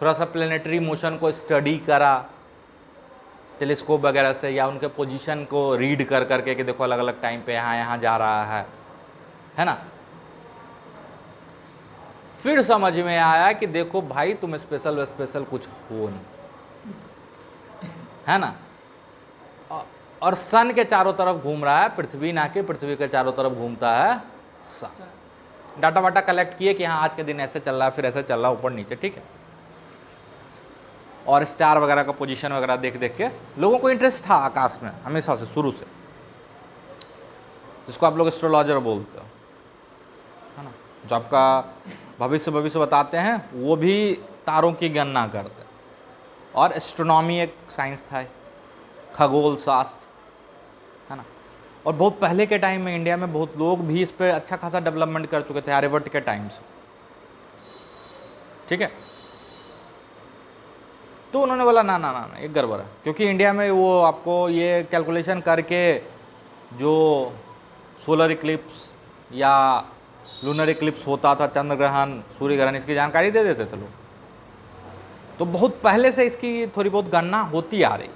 थोड़ा सा प्लेनेटरी मोशन को स्टडी करा टेलीस्कोप वगैरह से, या उनके पोजीशन को रीड कर करके कि देखो अलग अलग टाइम पे यहाँ जा रहा है ना। फिर समझ में आया कि देखो भाई तुम स्पेशल कुछ हो नहीं, है ना। और सन के चारों तरफ घूम रहा है, पृथ्वी ना कि पृथ्वी के चारों तरफ घूमता है सन। डाटा वाटा कलेक्ट किए कि हाँ आज के दिन ऐसे चल रहा है, फिर ऐसे चल रहा है, ऊपर नीचे, ठीक है। और स्टार वगैरह का पोजीशन वगैरह देख देख के लोगों को इंटरेस्ट था आकाश में हमेशा से, शुरू से, जिसको आप लोग एस्ट्रोलॉजर बोलते हो, है ना, जो आपका भविष्य बताते हैं, वो भी तारों की गणना करते हैं। और एस्ट्रोनॉमी एक साइंस था, खगोल शास्त्र, है ना। और बहुत पहले के टाइम में इंडिया में बहुत लोग भी इस पर अच्छा खासा डेवलपमेंट कर चुके थे, आर्यभट्ट के टाइम से, ठीक है। तो उन्होंने बोला ना ना ना ना, एक गड़बड़ है, क्योंकि इंडिया में वो आपको ये कैलकुलेशन करके जो सोलर इक्लिप्स या लूनर इक्लिप्स होता था, चंद्र ग्रहण, सूर्य ग्रहण, इसकी जानकारी दे देते थे लोग। तो बहुत पहले से इसकी थोड़ी बहुत गणना होती आ रही,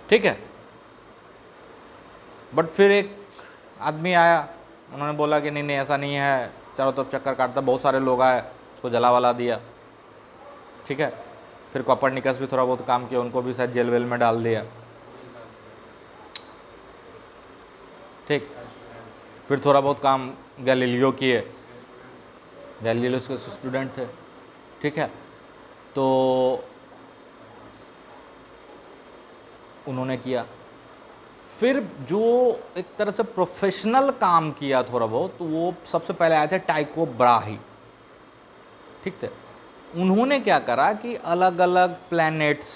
ठीक है। बट फिर एक आदमी आया, उन्होंने बोला कि नहीं नहीं ऐसा नहीं है, चारों तरफ चक्कर काटता, बहुत सारे लोग आए, उसको जला वाला दिया, ठीक है। फिर कोपरनिकस भी थोड़ा बहुत काम किया, उनको भी शायद जेल वेल में डाल दिया, ठीक। फिर थोड़ा बहुत काम गैलीलियो किए, गैलीलियो उसके स्टूडेंट थे, ठीक है। तो उन्होंने किया। फिर जो एक तरह से प्रोफेशनल काम किया थोड़ा बहुत, तो वो सबसे पहले आए थे टाइको ब्राही, ठीक थे। उन्होंने क्या करा कि अलग अलग प्लैनेट्स,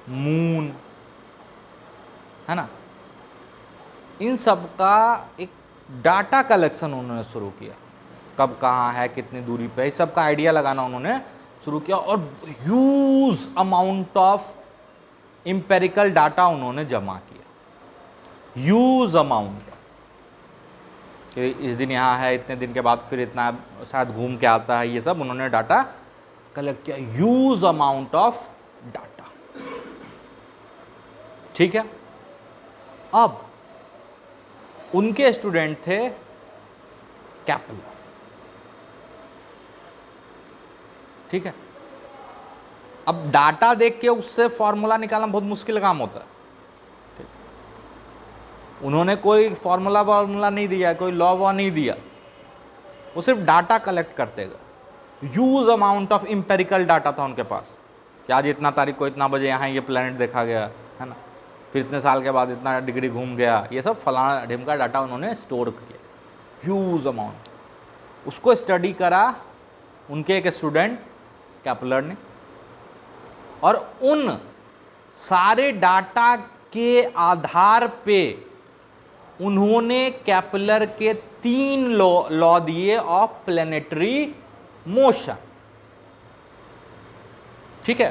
मून, है ना, इन सब का एक डाटा कलेक्शन उन्होंने शुरू किया, कब कहाँ है, कितनी दूरी पे, इस सब का आइडिया लगाना उन्होंने शुरू किया। और huge amount of empirical data उन्होंने जमा किया, ह्यूज अमाउंट, कि इस दिन यहाँ है, इतने दिन के बाद फिर इतना शायद घूम के आता है, ये सब उन्होंने डाटा कलेक्ट किया, ह्यूज अमाउंट ऑफ डाटा, ठीक है। अब उनके स्टूडेंट थे कैपलर, ठीक है। अब डाटा देख के उससे फॉर्मूला निकालना बहुत मुश्किल काम होता है। उन्होंने कोई फॉर्मूला नहीं दिया, कोई लॉ वॉ नहीं दिया, वो सिर्फ डाटा कलेक्ट करते गए। Huge amount of empirical data था उनके पास कि आज इतना तारीख को इतना बजे यहाँ ये प्लैनेट देखा गया है ना, फिर इतने साल के बाद इतना डिग्री घूम गया, ये सब फलाना ढिमका डाटा उन्होंने स्टोर किया, ह्यूज अमाउंट। उसको स्टडी करा उनके एक स्टूडेंट कैपलर ने, और उन सारे डाटा के आधार पे उन्होंने कैपलर के 3 लॉ दिए ऑफ प्लैनेटरी मोशन। ठीक है,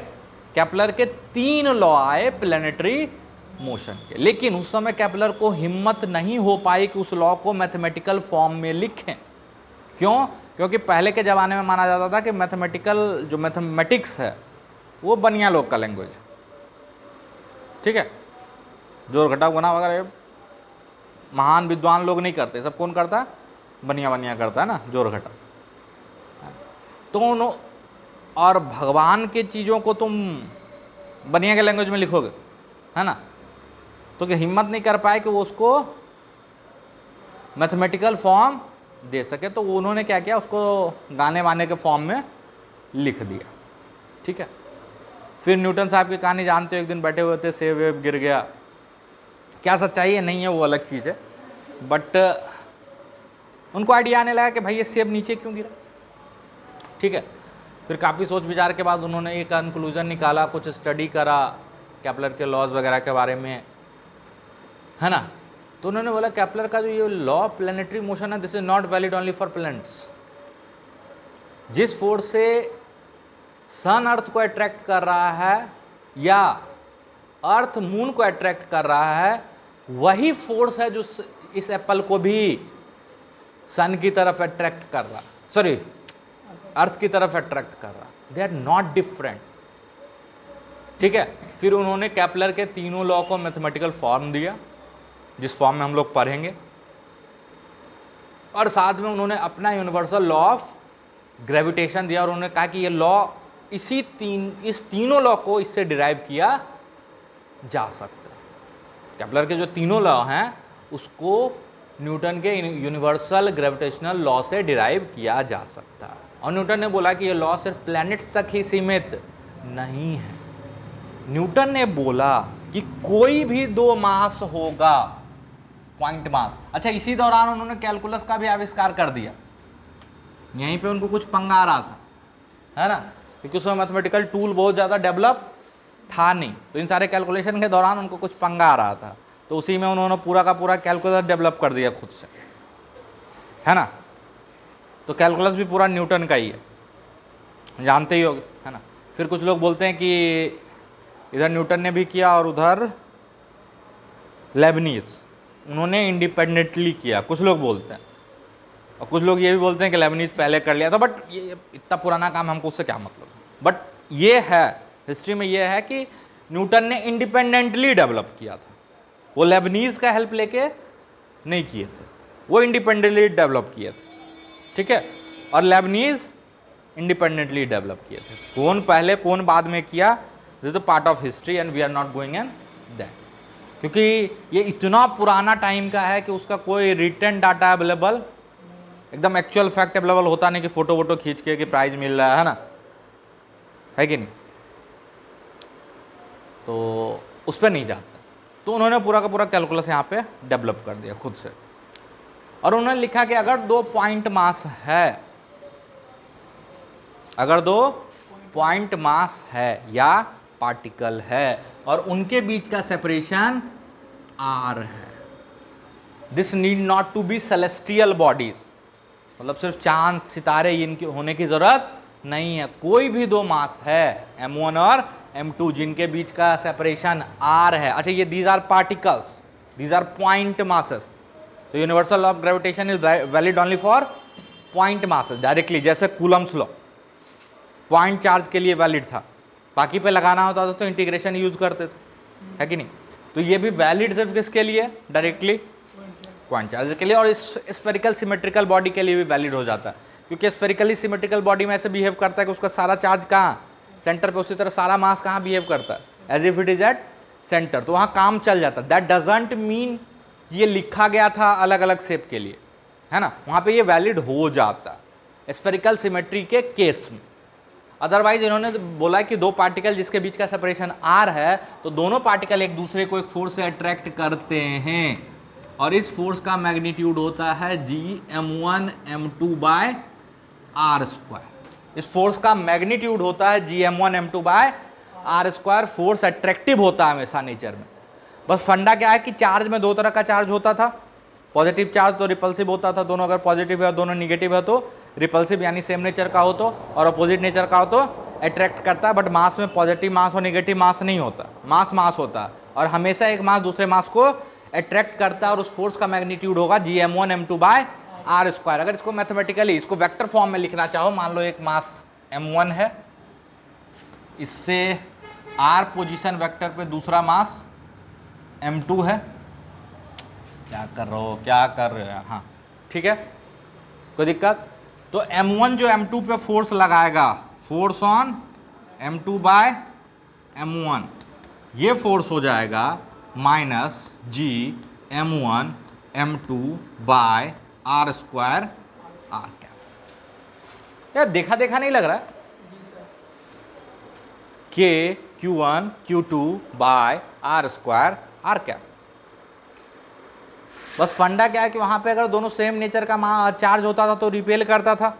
कैपलर के 3 लॉ आए प्लैनेटरी मोशन के, लेकिन उस समय कैपलर को हिम्मत नहीं हो पाई कि उस लॉ को मैथमेटिकल फॉर्म में लिखें। क्यों? क्योंकि पहले के ज़माने में माना जाता था कि मैथमेटिकल जो मैथमेटिक्स है वो बनिया लोग का लैंग्वेज है। ठीक है, जोड़ घटाव गुणा वगैरह महान विद्वान लोग नहीं करते, सब कौन करता है? बनिया करता है ना, जोड़ घटाव। तो और भगवान के चीज़ों को तुम बनिया के लैंग्वेज में लिखोगे, है ना, तो कि हिम्मत नहीं कर पाए कि वो उसको मैथमेटिकल फॉर्म दे सके, तो उन्होंने क्या किया, उसको गाने वाने के फॉर्म में लिख दिया। ठीक है, फिर न्यूटन साहब की कहानी जानते हो, एक दिन बैठे हुए थे, सेब वेब गिर गया। क्या सच्चाई है नहीं है वो अलग चीज़ है, बट उनको आइडिया आने लगा कि भाई ये सेब नीचे क्यों गिरा। ठीक है, फिर काफ़ी सोच विचार के बाद उन्होंने एक कंक्लूजन निकाला, कुछ स्टडी करा कैपलर के लॉज वगैरह के बारे में, है ना, तो उन्होंने बोला कैपलर का जो ये लॉ प्लैनेटरी मोशन है, this is not valid only for planets. जिस फोर्स से सन अर्थ को अट्रैक्ट कर रहा है या अर्थ मून को अट्रैक्ट कर रहा है, वही फोर्स है जो इस एप्पल को भी सन की तरफ अट्रैक्ट कर रहा, सॉरी अर्थ की तरफ अट्रैक्ट कर रहा। They are not different. ठीक है, फिर उन्होंने कैपलर के 3 लॉ को मैथमेटिकल फॉर्म दिया, जिस फॉर्म में हम लोग पढ़ेंगे, और साथ में उन्होंने अपना यूनिवर्सल लॉ ऑफ ग्रेविटेशन दिया, और उन्होंने कहा कि ये लॉ इस तीनों लॉ को इससे डिराइव किया जा सकता है। कैपलर के जो 3 लॉ हैं उसको न्यूटन के यूनिवर्सल ग्रेविटेशनल लॉ से डिराइव किया जा सकता है, और न्यूटन ने बोला कि ये लॉ सिर्फ प्लैनेट्स तक ही सीमित नहीं है। न्यूटन ने बोला कि कोई भी 2 मास होगा, पॉइंट मास। अच्छा, इसी दौरान उन्होंने कैलकुलस का भी आविष्कार कर दिया। यहीं पे उनको कुछ पंगा आ रहा था, है ना, क्योंकि उसमें मैथमेटिकल टूल बहुत ज़्यादा डेवलप था नहीं, तो इन सारे कैलकुलेशन के दौरान उनको कुछ पंगा आ रहा था, तो उसी में उन्होंने पूरा का पूरा कैलकुलस डेवलप कर दिया खुद से, है ना। तो कैलकुलस भी पूरा न्यूटन का ही है, जानते ही होगे, है ना। फिर कुछ लोग बोलते हैं कि इधर न्यूटन ने भी किया और उधर लेबनीज, उन्होंने इंडिपेंडेंटली किया, कुछ लोग बोलते हैं, और कुछ लोग ये भी बोलते हैं कि लेबनीज पहले कर लिया था, बट ये इतना पुराना काम, हमको उससे क्या मतलब। बट ये है, हिस्ट्री में ये है कि न्यूटन ने इंडिपेंडेंटली डेवलप किया था, वो लेबनीज का हेल्प लेके नहीं किए थे, वो इंडिपेंडेंटली डेवलप किए थे। ठीक है, और लेबनीज इंडिपेंडेंटली डेवलप किए थे। कौन पहले कौन बाद में किया, this is the part of history and we are not going in that, क्योंकि ये इतना पुराना टाइम का है कि उसका कोई रिटन डाटा अवेलेबल, एकदम एक्चुअल फैक्ट अवेलेबल होता नहीं कि फोटो वोटो खींच के कि प्राइज मिल रहा है ना, है कि नहीं, तो उस पर नहीं जाता। तो उन्होंने पूरा का पूरा कैलकुलस यहाँ पे डेवलप कर दिया खुद से, और उन्होंने लिखा कि अगर 2 पॉइंट मास है, अगर 2 पॉइंट मास है या पार्टिकल है और उनके बीच का सेपरेशन r है, this need not to be celestial bodies, मतलब सिर्फ चांद सितारे इनके होने की जरूरत नहीं है, कोई भी 2 मास है m1 और m2 जिनके बीच का सेपरेशन r है। अच्छा, ये these are particles, these are point masses, तो universal law of gravitation is valid only for point masses directly, जैसे कूलम्स लॉ पॉइंट चार्ज के लिए वैलिड था, बाकी पे लगाना होता था तो इंटीग्रेशन यूज करते थे, है कि नहीं। तो ये भी वैलिड सिर्फ किसके लिए, डायरेक्टली पॉइंट चार्ज के लिए, और स्फेरिकल सिमेट्रिकल बॉडी के लिए भी वैलिड हो जाता है, क्योंकि स्फेरिकली सिमेट्रिकल बॉडी में ऐसे बिहेव करता है कि उसका सारा चार्ज कहाँ, सेंटर पे, उसी तरह सारा मास कहाँ बिहेव करता है, as if it is at centre, तो वहाँ काम चल जाता है। दैट डजंट मीन ये लिखा गया था अलग अलग शेप के लिए, है ना, वहाँ पे ये वैलिड हो जाता स्फेरिकल सिमेट्री के केस में। अदरवाइज इन्होंने बोला कि दो पार्टिकल जिसके बीच का सेपरेशन r है, तो दोनों पार्टिकल एक दूसरे को एक फोर्स से अट्रैक्ट करते हैं, और इस फोर्स का मैग्नीट्यूड होता है gm1m2 बाय आर स्क्वायर। इस फोर्स का मैग्नीट्यूड होता है gm1m2 by r square. Force attractive होता है हमेशा नेचर में। बस फंडा क्या है कि चार्ज में दो तरह का चार्ज होता था, पॉजिटिव चार्ज तो रिपल्सिव होता था, दोनों अगर पॉजिटिव है और दोनों निगेटिव है तो रिपल्सिव यानी सेम नेचर का हो तो, और अपोजिट नेचर का हो तो अट्रैक्ट करता है। बट मास में पॉजिटिव मास और निगेटिव मास नहीं होता, मास मास होता है, और हमेशा एक मास दूसरे मास को अट्रैक्ट करता है, और उस फोर्स का मैग्नीट्यूड होगा gm1m2 बाय आर स्क्वायर। अगर इसको मैथमेटिकली इसको वेक्टर फॉर्म में लिखना चाहो, मान लो एक मास m1 है, इससे r पोजीशन वेक्टर पे दूसरा मास m2 है। क्या कर रहे हो यार, हाँ ठीक है, कोई दिक्कत? तो m1 जो m2 पे फोर्स लगाएगा, force on m2 bye m1, ये फोर्स हो जाएगा minus gm1m2 by r square r cap. यार देखा देखा नहीं लग रहा है, k q1 q2 by r square r cap. बस फंडा क्या है कि वहां पे अगर दोनों सेम नेचर का चार्ज होता था तो रिपेल करता था,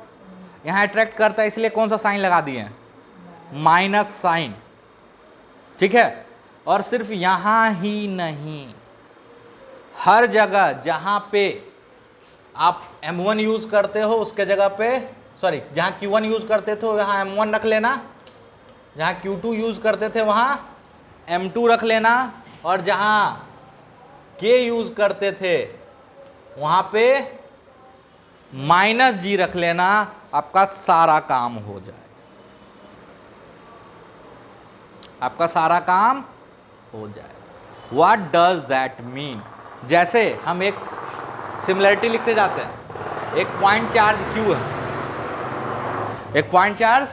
यहाँ अट्रैक्ट करता है, इसलिए कौन सा साइन लगा दिए हैं, माइनस साइन, ठीक है। और सिर्फ यहां ही नहीं, हर जगह जहां पे आप m1 यूज करते हो उसके जगह पे, सॉरी जहां q1 यूज करते थे वहां m1 रख लेना, जहां q2 यूज करते थे वहां m2 रख लेना, और जहां k यूज करते थे वहां पे माइनस g रख लेना, आपका सारा काम हो जाए, आपका सारा काम हो जाएगा। What does that mean? जैसे हम एक सिमिलरिटी लिखते जाते हैं, एक पॉइंट चार्ज q है, एक पॉइंट चार्ज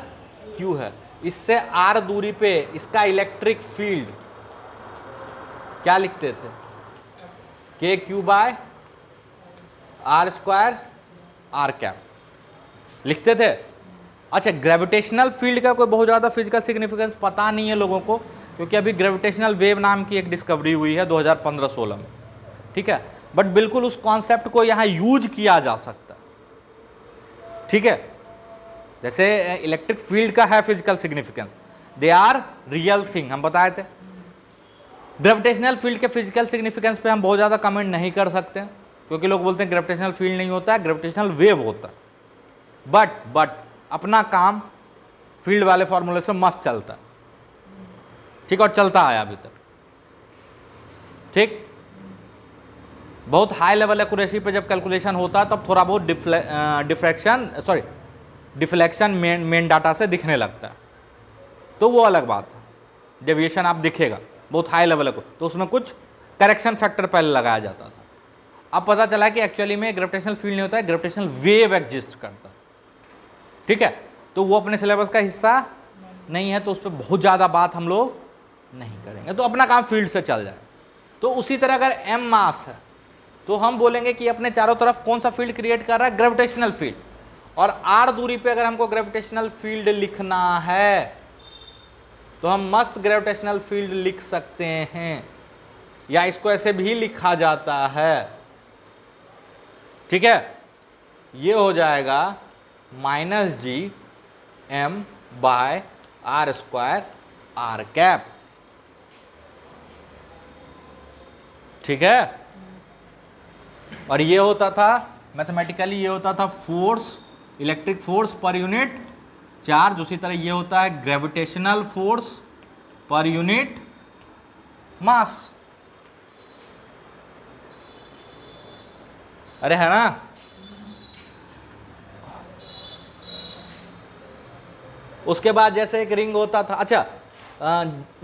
q है, इससे r दूरी पे इसका इलेक्ट्रिक फील्ड क्या लिखते थे, k q by r square r cap लिखते थे। अच्छा, ग्रेविटेशनल फील्ड का कोई बहुत ज़्यादा फिजिकल सिग्निफिकेंस पता नहीं है लोगों को, क्योंकि अभी ग्रेविटेशनल वेव नाम की एक डिस्कवरी हुई है 2015-16 में, ठीक है। बट बिल्कुल उस कॉन्सेप्ट को यहाँ यूज किया जा सकता है, ठीक है। जैसे इलेक्ट्रिक फील्ड का है physical significance, they are real thing, हम बताए थे। ग्रेविटेशनल फील्ड के फिजिकल सिग्निफिकेंस पे हम बहुत ज़्यादा कमेंट नहीं कर सकते, क्योंकि लोग बोलते हैं ग्रेविटेशनल फील्ड नहीं होता है, ग्रेविटेशनल वेव होता है। बट अपना काम फील्ड वाले फॉर्मूले से मस्त चलता है, ठीक, और चलता आया अभी तक, ठीक। बहुत हाई लेवल एक्यूरेसी पे जब कैलकुलेशन होता है तब थोड़ा बहुत डिफ्लेक्शन मेन डाटा से दिखने लगता है, तो वो अलग बात है। डेविएशन आप दिखेगा बहुत हाई लेवल को, तो उसमें कुछ करेक्शन फैक्टर पहले लगाया जाता था। अब पता चला कि एक्चुअली में ग्रेविटेशनल फील्ड नहीं होता है, ग्रेविटेशनल वेव एग्जिस्ट करता है, ठीक है। तो वो अपने सिलेबस का हिस्सा नहीं है, तो उस पर बहुत ज़्यादा बात हम लोग नहीं करेंगे, तो अपना काम फील्ड से चल जाए। तो उसी तरह अगर m मास है तो हम बोलेंगे कि अपने चारों तरफ कौन सा फील्ड क्रिएट कर रहा है, ग्रेविटेशनल फील्ड। और r दूरी पे अगर हमको ग्रेविटेशनल फील्ड लिखना है तो हम मस्त ग्रेविटेशनल फील्ड लिख सकते हैं, या इसको ऐसे भी लिखा जाता है, ठीक है। ये हो जाएगा minus g m by r square r cap, ठीक है। और ये होता था मैथमेटिकली, ये होता था force, electric force per unit charge. उसी तरह ये होता है gravitational force per unit mass. अरे है ना, उसके बाद जैसे एक रिंग होता था। अच्छा,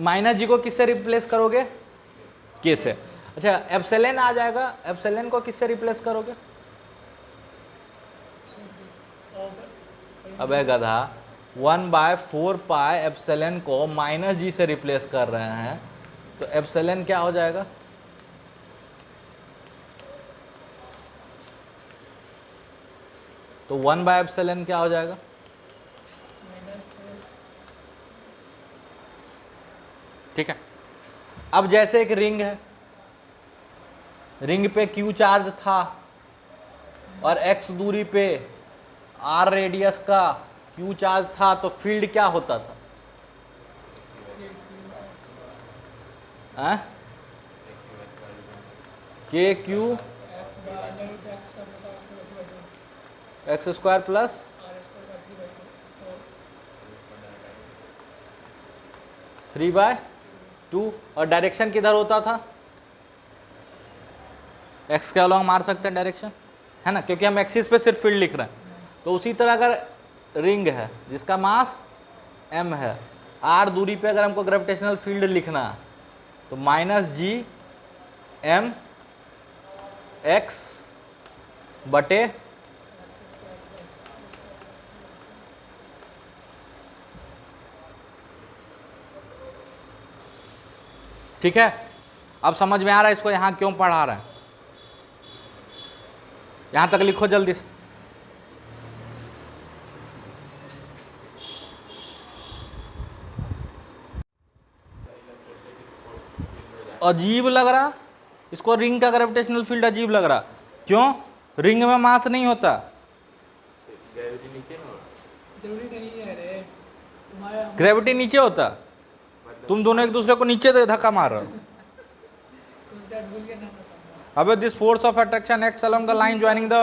माइनस जी को किससे रिप्लेस करोगे, के से। अच्छा, एप्सिलॉन आ जाएगा, एप्सिलॉन को किससे रिप्लेस करोगे, अबे गधा, 1/4 पाई एप्सिलॉन को माइनस जी से रिप्लेस कर रहे हैं, तो एप्सिलॉन क्या हो जाएगा? तो 1/एप्सिलॉन क्या हो जाएगा? ठीक है। अब जैसे एक रिंग है, रिंग पे Q चार्ज था और x दूरी पे R रेडियस का Q चार्ज था, तो फील्ड क्या होता था? K Q x square plus three by two, और डायरेक्शन किधर होता था? एक्स के अलॉन्ग मार सकते हैं डायरेक्शन, है ना, क्योंकि हम एक्सिस पे सिर्फ फील्ड लिख रहे हैं। तो उसी तरह अगर रिंग है जिसका मास m है, r दूरी पे अगर हमको ग्रेविटेशनल फील्ड लिखना है, तो -g m x बटे ठीक है। अब समझ में आ रहा है इसको यहां क्यों पढ़ा रहा है? यहां तक लिखो जल्दी से। अजीब लग रहा इसको, रिंग का ग्रेविटेशनल फील्ड अजीब लग रहा, क्यों? रिंग में मास नहीं होता। जरूरी नहीं है रे, तुम्हारा ग्रेविटी नीचे होता, तुम दोनों एक दूसरे को नीचे धक्का मार रहे हो। तुमसे भूल के ना बताऊंगा। अबे this force of attraction acts along the line joining the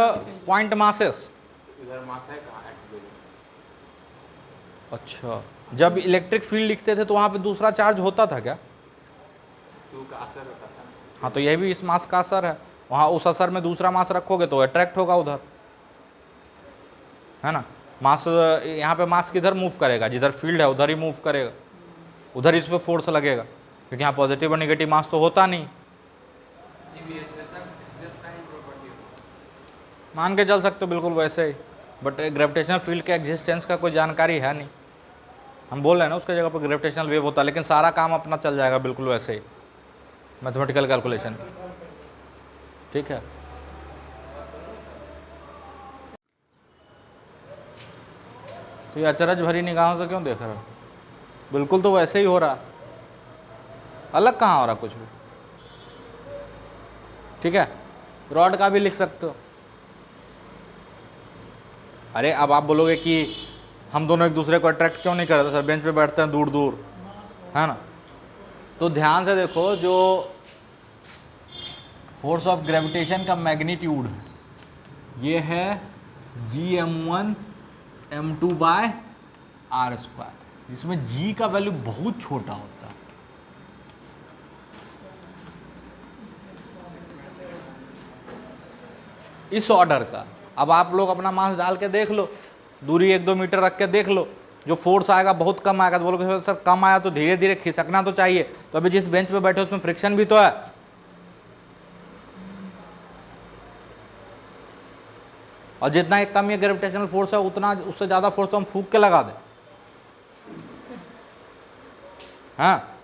point masses. इधर मास है कहाँ एक्स अच्छा, जब इलेक्ट्रिक फील्ड लिखते थे तो वहां पे दूसरा चार्ज होता था क्या? क्यू का असर होता था। हाँ, तो यह भी इस मास का असर है। वहाँ उस असर में दूसरा मास रखोगे तो अट्रैक्ट होगा उधर, है ना। मास यहाँ पे मास किधर मूव करेगा? जिधर फील्ड है उधर ही मूव करेगा, उधर इस पे फोर्स लगेगा, क्योंकि यहाँ पॉजिटिव और निगेटिव मास तो होता नहीं। मान के चल सकते हो बिल्कुल वैसे ही, बट ग्रेविटेशनल फील्ड के एग्जिस्टेंस का कोई जानकारी है नहीं। हम बोल रहे हैं ना उसके जगह पर ग्रेविटेशनल वेव होता है, लेकिन सारा काम अपना चल जाएगा बिल्कुल वैसे ही, मैथमेटिकल कैलकुलेशन। ठीक है, तो ये अचरज भरी निगाहों से क्यों देख रहे हो? बिल्कुल तो वैसे ही हो रहा, अलग कहाँ हो रहा कुछ भी। ठीक है, रॉड का भी लिख सकते हो। अरे अब आप बोलोगे कि हम दोनों एक दूसरे को अट्रैक्ट क्यों नहीं कर रहे? सर बेंच पे बैठते हैं दूर दूर, है ना। तो ध्यान से देखो, जो फोर्स ऑफ ग्रेविटेशन का मैग्नीट्यूड है ये है Gm1 m2 by r square, जिसमें g का वैल्यू बहुत छोटा होता है। इस ऑर्डर का। अब आप लोग अपना मास डाल के देख लो, दूरी 1-2 मीटर रख के देख लो, जो फोर्स आएगा बहुत कम आएगा। तो बोलोगे सर कम आया तो धीरे धीरे खिसकना तो चाहिए, तो अभी जिस बेंच पे बैठे उसमें फ्रिक्शन भी तो है। और जितना एक कम ये ग्रेविटेशनल फोर्स है उतना उससे ज्यादा फोर्स तो हम फूंक के लगा दें। हाँ,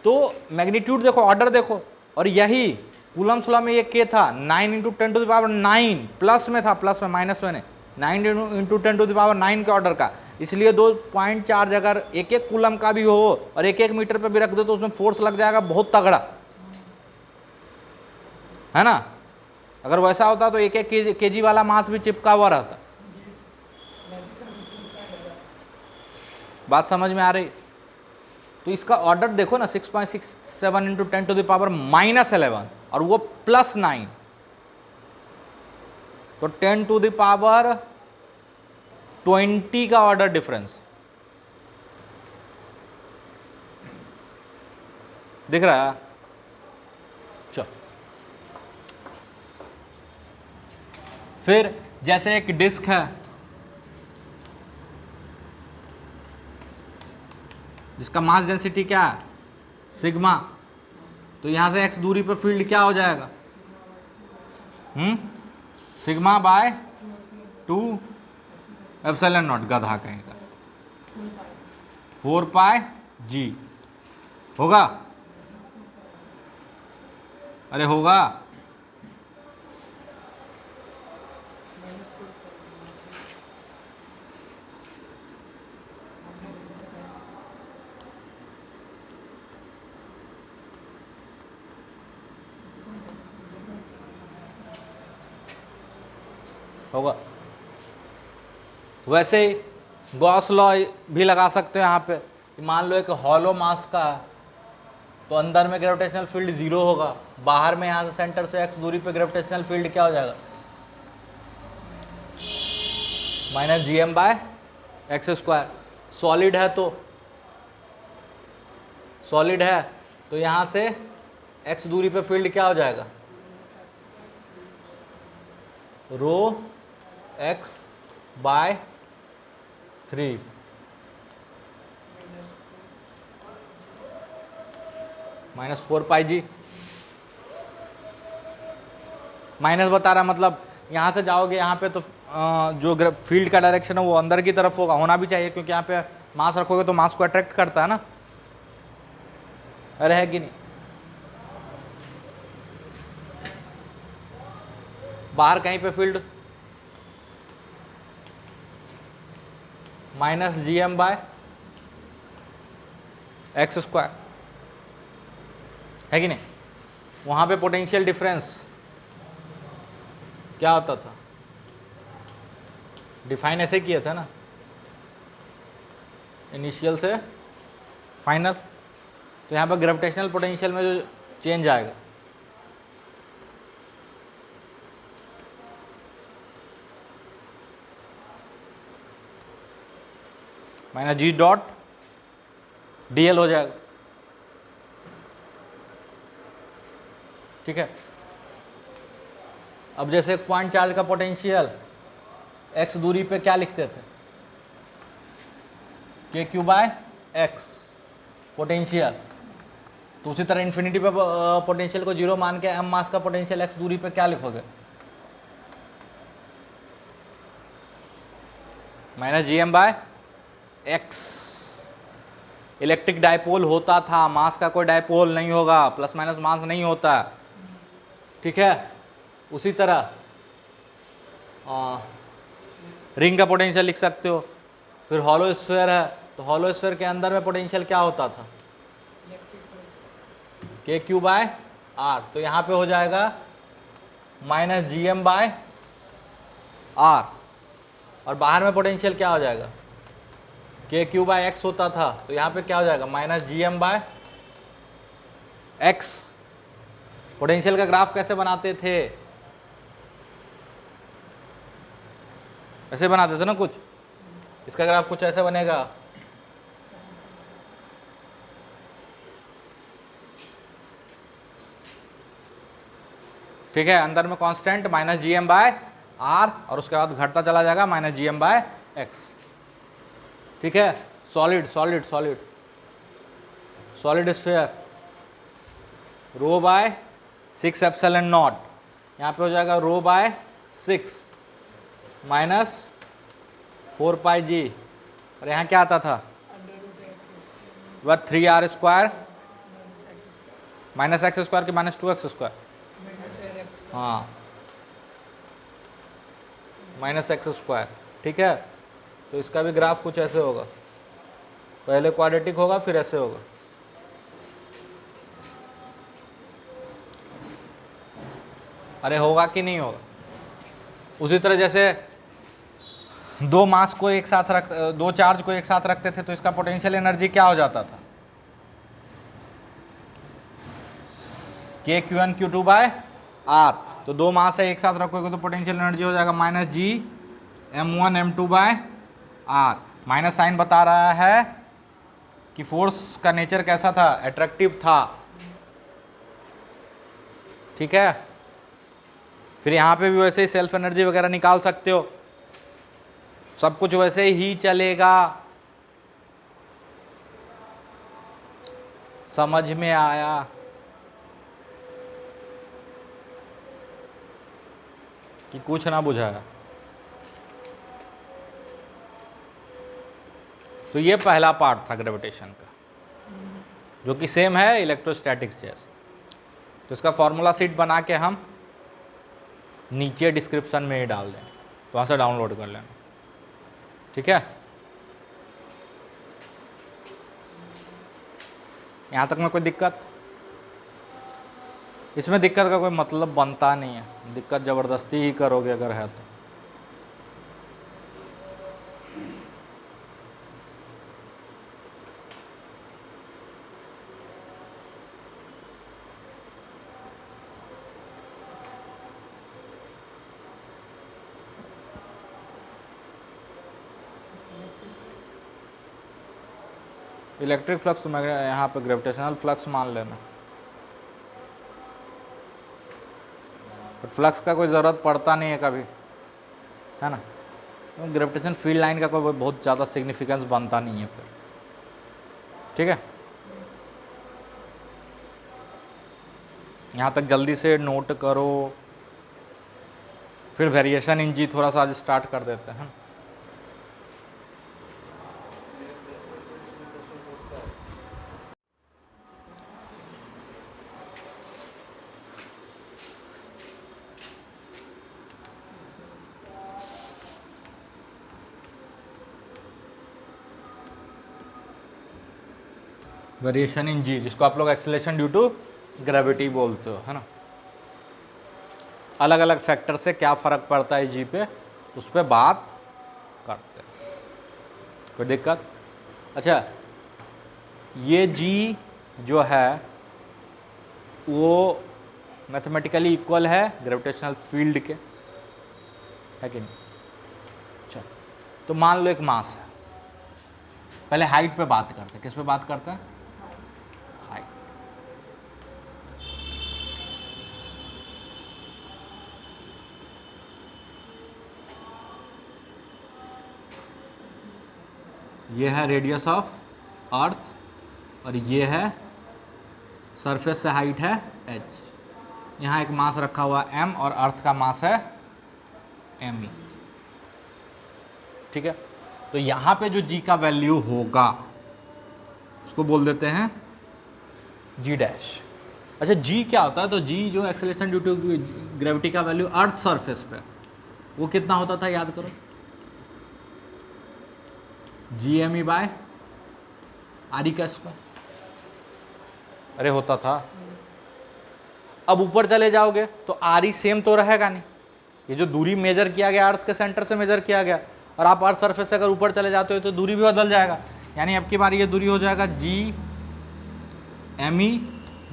तो मैग्नीट्यूड देखो, ऑर्डर देखो, और यही कूलम्ब्स लॉ में ये के था 9 × 10⁹ प्लस में था, प्लस में, माइनस में नहीं, 9 × 10⁹ के ऑर्डर का। इसलिए 2 पॉइंट चार्ज अगर एक एक कूलम का भी हो और एक एक मीटर पे भी रख दो तो उसमें फोर्स लग जाएगा बहुत तगड़ा, है ना। अगर वैसा होता तो एक एक केजी वाला मास भी चिपका हुआ रहता। बात समझ में आ रही? तो इसका ऑर्डर देखो ना, 6.67 × 10⁻⁻11 और वो +9, तो 10⁻20 का ऑर्डर डिफरेंस दिख रहा है। चलो, फिर जैसे एक डिस्क है जिसका मास डेंसिटी क्या है? सिग्मा। तो यहां से x दूरी पर फील्ड क्या हो जाएगा? सिग्मा बाय 2 एप्सिलॉन नॉट, गधा कहेगा। 4 पाई जी होगा, अरे होगा, होगा। वैसे ही गॉस लॉ भी लगा सकते हो यहाँ पे, मान लो एक हॉलो मास का है तो अंदर में ग्रेविटेशनल फील्ड 0 होगा, बाहर में यहाँ से सेंटर से x दूरी पे ग्रेविटेशनल फील्ड क्या हो जाएगा, minus G m by x square. Solid है तो, सॉलिड है तो यहाँ से x दूरी पे फील्ड क्या हो जाएगा, रो x बाय 3 माइनस 4 पाई जी। माइनस बता रहा मतलब यहाँ से जाओगे यहाँ पे तो जो फील्ड का डायरेक्शन है वो अंदर की तरफ होगा, होना भी चाहिए क्योंकि यहाँ पे मास रखोगे तो मास को अट्रैक्ट करता है ना, अरे है कि नहीं। बाहर कहीं पे field minus G m by x square, है कि नहीं। वहां पे पोटेंशियल डिफरेंस क्या होता था, डिफाइन ऐसे किया था ना, इनिशियल से फाइनल, तो यहाँ पर ग्रेविटेशनल पोटेंशियल में जो चेंज आएगा माइनस जी डॉट डी एल हो जाएगा, ठीक है। अब जैसे एक पॉइंट चार्ज का पोटेंशियल x दूरी पे क्या लिखते थे, के क्यू बाय एक्स पोटेंशियल, तो उसी तरह इन्फिनिटी पे पोटेंशियल को 0 मान के m मास का पोटेंशियल x दूरी पे क्या लिखोगे, minus G m by x. Electric dipole होता था, मास का कोई डायपोल नहीं होगा, प्लस माइनस मास नहीं होता, ठीक है। उसी तरह रिंग का पोटेंशियल लिख सकते हो। फिर हॉलो स्फीयर है तो हॉलो स्फीयर के अंदर में पोटेंशियल क्या होता था, के क्यू बाय आर, तो यहाँ पे हो जाएगा minus G m by r, और बाहर में पोटेंशियल क्या हो जाएगा, के क्यू बाय एक्स होता था तो यहाँ पे क्या हो जाएगा, minus G m by x. Potential का ग्राफ कैसे बनाते थे, ऐसे बनाते थे ना कुछ, इसका ग्राफ कुछ ऐसे बनेगा, ठीक है। अंदर में constant minus G m by r और उसके बाद घटता चला जाएगा minus G m by x, ठीक है। Solid solid solid solid sphere rho by 6 epsilon naught, यहाँ पे हो जाएगा रो बाय 6 माइनस 4 पाई जी, और यहाँ क्या आता था, वह 3r square minus x square की माइनस 2x स्क्वायर, हाँ माइनस एक्स स्क्वायर, ठीक है। तो इसका भी ग्राफ कुछ ऐसे होगा, पहले क्वाड्रेटिक होगा फिर ऐसे होगा, अरे होगा कि नहीं होगा। उसी तरह जैसे दो मास को एक साथ दो चार्ज को एक साथ रखते थे तो इसका पोटेंशियल एनर्जी क्या हो जाता था, k q n q two by r, तो दो मास है एक साथ रखोगे तो पोटेंशियल एनर्जी हो जाएगा minus G m one m two by r. Minus sign बता रहा है कि फोर्स का नेचर कैसा था, अट्रैक्टिव था, ठीक है। फिर यहाँ पे भी वैसे ही सेल्फ एनर्जी वगैरह निकाल सकते हो, सब कुछ वैसे ही चलेगा, समझ में आया। कि कुछ ना बुझाया, तो ये पहला पार्ट था ग्रेविटेशन का, जो कि सेम है इलेक्ट्रोस्टैटिक्स जैसे। तो इसका फॉर्मूला शीट बना के हम नीचे डिस्क्रिप्शन में ही डाल देंगे, तो वहाँ से डाउनलोड कर लेना, ठीक है। यहाँ तक में कोई दिक्कत? इसमें दिक्कत का कोई मतलब बनता नहीं है, दिक्कत ज़बरदस्ती ही करोगे अगर है तो। इलेक्ट्रिक फ्लक्स तो मैं यहाँ पे ग्रेविटेशनल फ्लक्स मान लेना, बट फ्लक्स का कोई ज़रूरत पड़ता नहीं है कभी, है ना। ग्रेविटेशन फील्ड लाइन का कोई बहुत ज़्यादा सिग्निफिकेंस बनता नहीं है फिर, ठीक है। यहाँ तक जल्दी से नोट करो, फिर वेरिएशन इन जी थोड़ा सा आज स्टार्ट कर देते हैं। वेरिएशन इन जी, जिसको आप लोग एक्सेलरेशन ड्यू टू ग्रेविटी बोलते हो, है ना। अलग अलग फैक्टर से क्या फ़र्क पड़ता है जी पे, उस पर बात करते हैं, कोई दिक्कत? अच्छा, ये जी जो है वो मैथमेटिकली इक्वल है ग्रेविटेशनल फील्ड के, है कि नहीं। अच्छा, तो मान लो एक मास है, पहले हाइट पे बात करते हैं। किस पे बात करते हैं? हाइट। ये है रेडियस ऑफ अर्थ और ये है सरफेस से हाइट है h। यहाँ एक मास रखा हुआ m और अर्थ का मास है m, ठीक है। तो यहाँ पे जो g का वैल्यू होगा उसको बोल देते हैं g डैश। अच्छा, g क्या होता है? तो g जो एक्सेलरेशन ड्यू टू ग्रेविटी का वैल्यू अर्थ सरफेस पे, वो कितना होता था याद करो? GME बाय RE का स्क्वायर, अरे होता था। अब ऊपर चले जाओगे तो RE सेम तो रहेगा नहीं, ये जो दूरी मेजर किया गया अर्थ के सेंटर से मेजर किया गया, और आप अर्थ सरफेस से अगर ऊपर चले जाते हो तो दूरी भी बदल जाएगा। यानी अब की बार ये दूरी हो जाएगा GME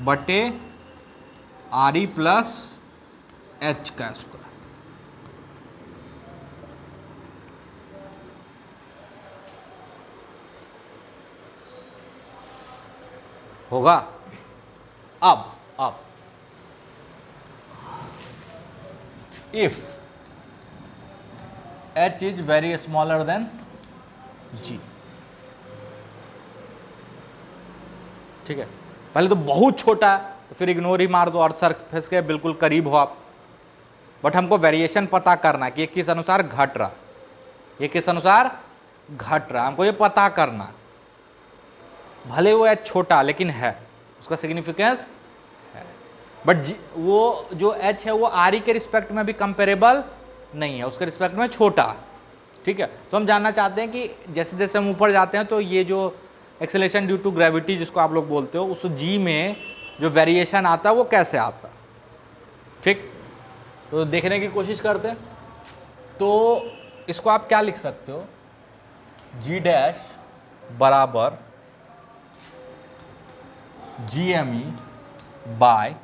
बटे RE प्लस H का स्क्वायर। होगा? अब if H is very smaller than G, ठीक है। पहले तो बहुत छोटा है तो फिर इग्नोर ही मार दो, अर्थ सरफेस के बिल्कुल करीब हो आप। बट हमको वेरिएशन पता करना है कि ये किस अनुसार घट रहा, ये किस अनुसार घट रहा, हमको ये पता करना। भले वो H छोटा लेकिन है, उसका सिग्निफिकेंस है। बट वो जो H है वो RE के रिस्पेक्ट में भी कंपेरेबल नहीं है, उसके रिस्पेक्ट में छोटा, ठीक है। तो हम जानना चाहते हैं कि जैसे जैसे हम ऊपर जाते हैं तो ये जो एक्सेलरेशन ड्यू टू ग्रेविटी जिसको आप लोग बोलते हो, उस G में जो वेरिएशन आता है वो कैसे आता है, ठीक। तो देखने की कोशिश करते हैं। तो इसको आप क्या लिख सकते हो? G डैश बराबर GME by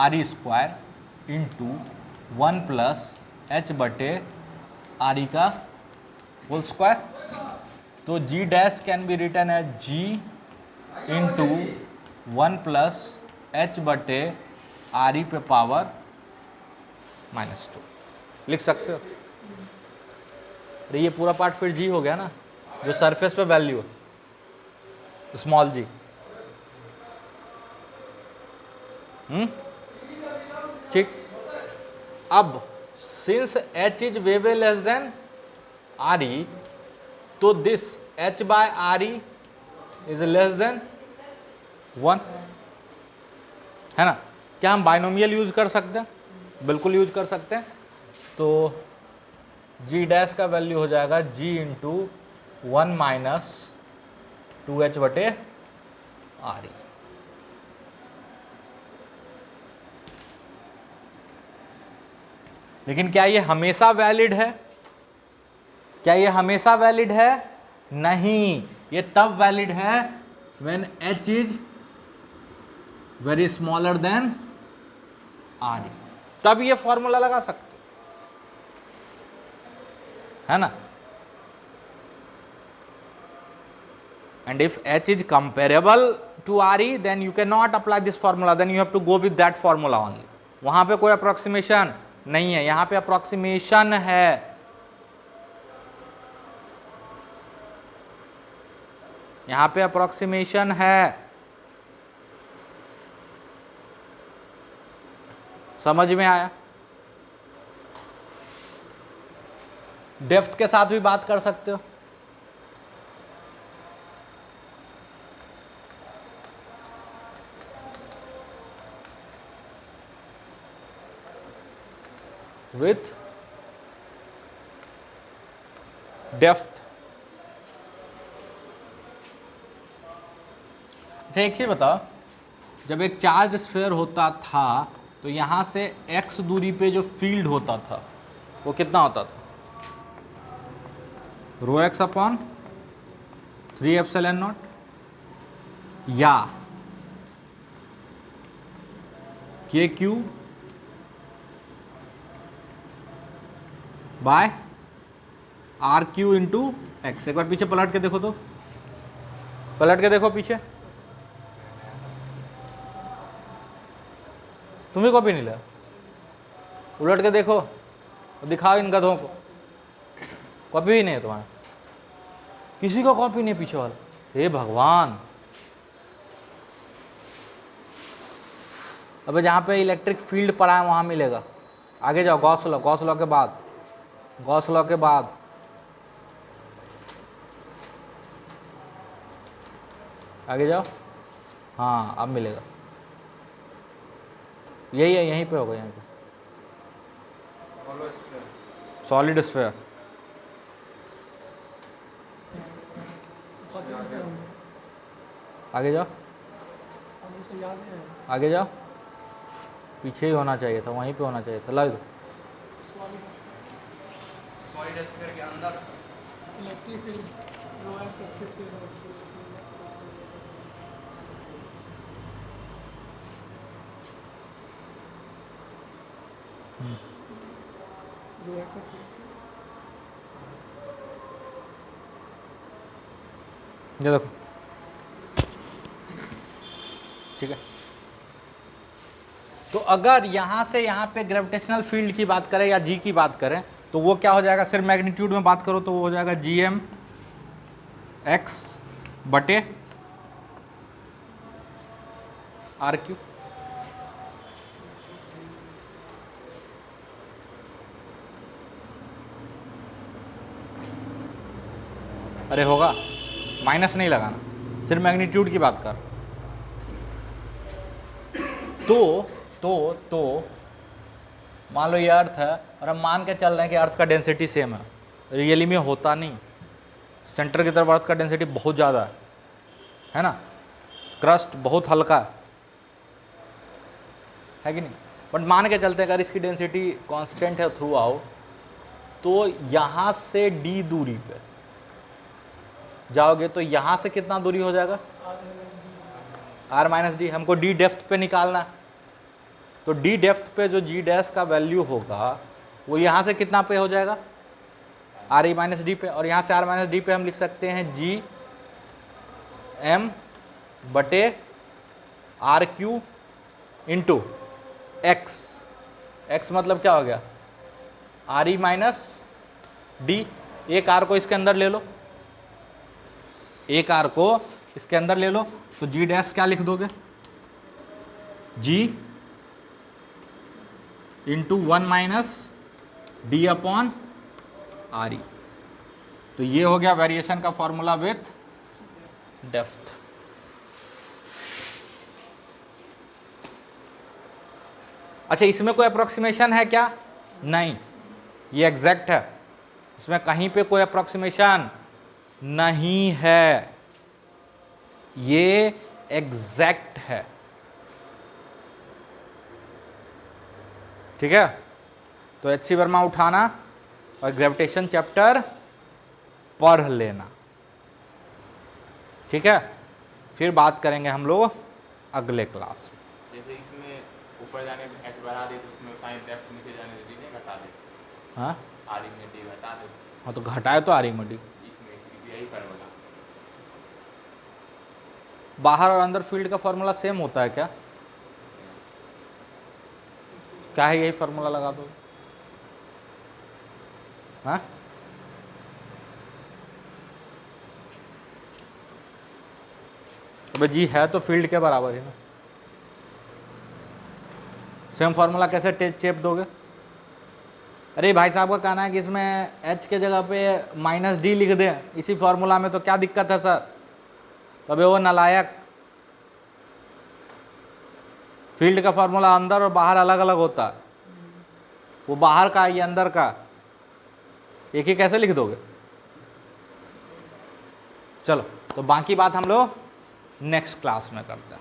RE square into 1 plus H बटे RE का होल स्क्वायर। तो G dash can be written as G into 1 plus H बटे RE पे पावर -2 लिख सकते हो। अरे ये पूरा पार्ट फिर G हो गया ना, जो सरफेस पे वैल्यू है स्मॉल g। ठीक। अब since H is way way less than RE, तो this h by r e is less than 1, है ना। क्या हम बाइनोमियल यूज कर सकते हैं? बिल्कुल यूज कर सकते हैं। तो g डैश का वैल्यू हो जाएगा g इंटू 1 माइनस 2h बटे आर ई। लेकिन क्या ये हमेशा वैलिड है? क्या ये हमेशा वैलिड है? नहीं, ये तब वैलिड है when h is very smaller than r e, तब ये फॉर्मूला लगा सकते, है ना। And if h is comparable to r e then you can not apply this formula, then you have to go with that formula only. वहां पे कोई अप्रोक्सीमेशन नहीं है, यहां पे अप्रोक्सीमेशन है। यहां पे अप्रोक्सीमेशन है, समझ में आया? डेप्थ के साथ भी बात कर सकते हो। With depth. अच्छा एक चीज बताओ, जब एक चार्ज स्फीयर होता था तो यहां से x दूरी पे जो फील्ड होता था वो कितना होता था? Rho x upon 3 epsilon naught, या k q by r q into x. एक बार पीछे पलट के देखो, तो पलट के देखो पीछे, तुम्हें कॉपी नहीं लिया? उलट के देखो, दिखाओ इन गधों को, कॉपी ही नहीं है तुम्हारा, किसी को कॉपी नहीं पीछे वाला। हे भगवान। अबे जहाँ पे इलेक्ट्रिक फील्ड पड़ा है वहाँ मिलेगा। आगे जाओ, गॉस लॉ, गॉस लॉ के बाद, गॉस लॉ के बाद आगे जाओ, हाँ अब मिलेगा। यही है, यहीं पे होगा, यहीं पे सॉलिड स्फीयर। आगे जाओ, मुझे याद है आगे जाओ, पीछे ही होना चाहिए था, वहीं पे होना चाहिए था। ला दो सॉलिड स्फीयर के अंदर electric field lower circuit field lower circuit. ये देखो, ठीक है। तो अगर यहां से यहां पे ग्रेविटेशनल फील्ड की बात करें या जी की बात करें तो वो क्या हो जाएगा? सिर्फ मैग्नीट्यूड में बात करो तो वो हो जाएगा जी एम एक्स बटे आर क्यू। अरे होगा, माइनस नहीं लगाना, सिर्फ मैग्नीट्यूड की बात कर। तो मान लो ये अर्थ है और हम मान के चल रहे हैं कि अर्थ का डेंसिटी सेम है। रियली में होता नहीं, सेंटर की तरफ अर्थ का डेंसिटी बहुत ज़्यादा है ना, क्रस्ट बहुत हल्का है कि नहीं। बट मान के चलते हैं अगर इसकी डेंसिटी कांस्टेंट है थ्रू आउट, तो यहाँ से d दूरी पे जाओगे तो यहाँ से कितना दूरी हो जाएगा? r minus D. हमको d डेप्थ पे निकालना है, तो d डेप्थ पे जो g डैश का वैल्यू होगा वो यहाँ से कितना पे हो जाएगा? r e माइनस डी पे। और यहाँ से r माइनस डी पे हम लिख सकते हैं g m बटे r q into x. X मतलब क्या हो गया? R e minus d. एक आर को इसके अंदर ले लो, एक आर को इसके अंदर ले लो, तो जी डैश क्या लिख दोगे? G into 1 minus D upon R E. तो ये हो गया वेरिएशन का फॉर्मूला विथ डेप्थ। अच्छा, इसमें कोई अप्रोक्सीमेशन है क्या? नहीं, ये एग्जैक्ट है, इसमें कहीं पे कोई अप्रोक्सीमेशन नहीं है, ये एग्जैक्ट है। ठीक है, तो एच.सी. वर्मा उठाना और ग्रेविटेशन चैप्टर पढ़ लेना। ठीक है, फिर बात करेंगे हम लोग अगले क्लास में। जैसे इसमें ऊपर जाने पे एच बढ़ा दे तो उसमें साइन डेप्थ नीचे जाने दे दीजिए, घटा दे, हाँ आर में डी घटा दे, हाँ, तो घटाए तो आर्किमिडीज। इसमें यही फार्मूला। बाहर और अंदर फील्ड का फॉर्मूला सेम होता है क्या? क्या है, यही फॉर्मूला लगा दो। हाँ, अबे जी है तो फील्ड के बराबर है ना, सेम फॉर्मूला कैसे चेप दोगे? अरे भाई साहब का कहना है कि इसमें h के जगह पे -d लिख दें इसी फॉर्मूला में, तो क्या दिक्कत है सर? अबे वो नालायक, फील्ड का फॉर्मूला अंदर और बाहर अलग अलग होता है, वो बाहर का ये अंदर का, एक ही कैसे लिख दोगे? चलो, तो बाकी बात हम लोग नेक्स्ट क्लास में करते हैं।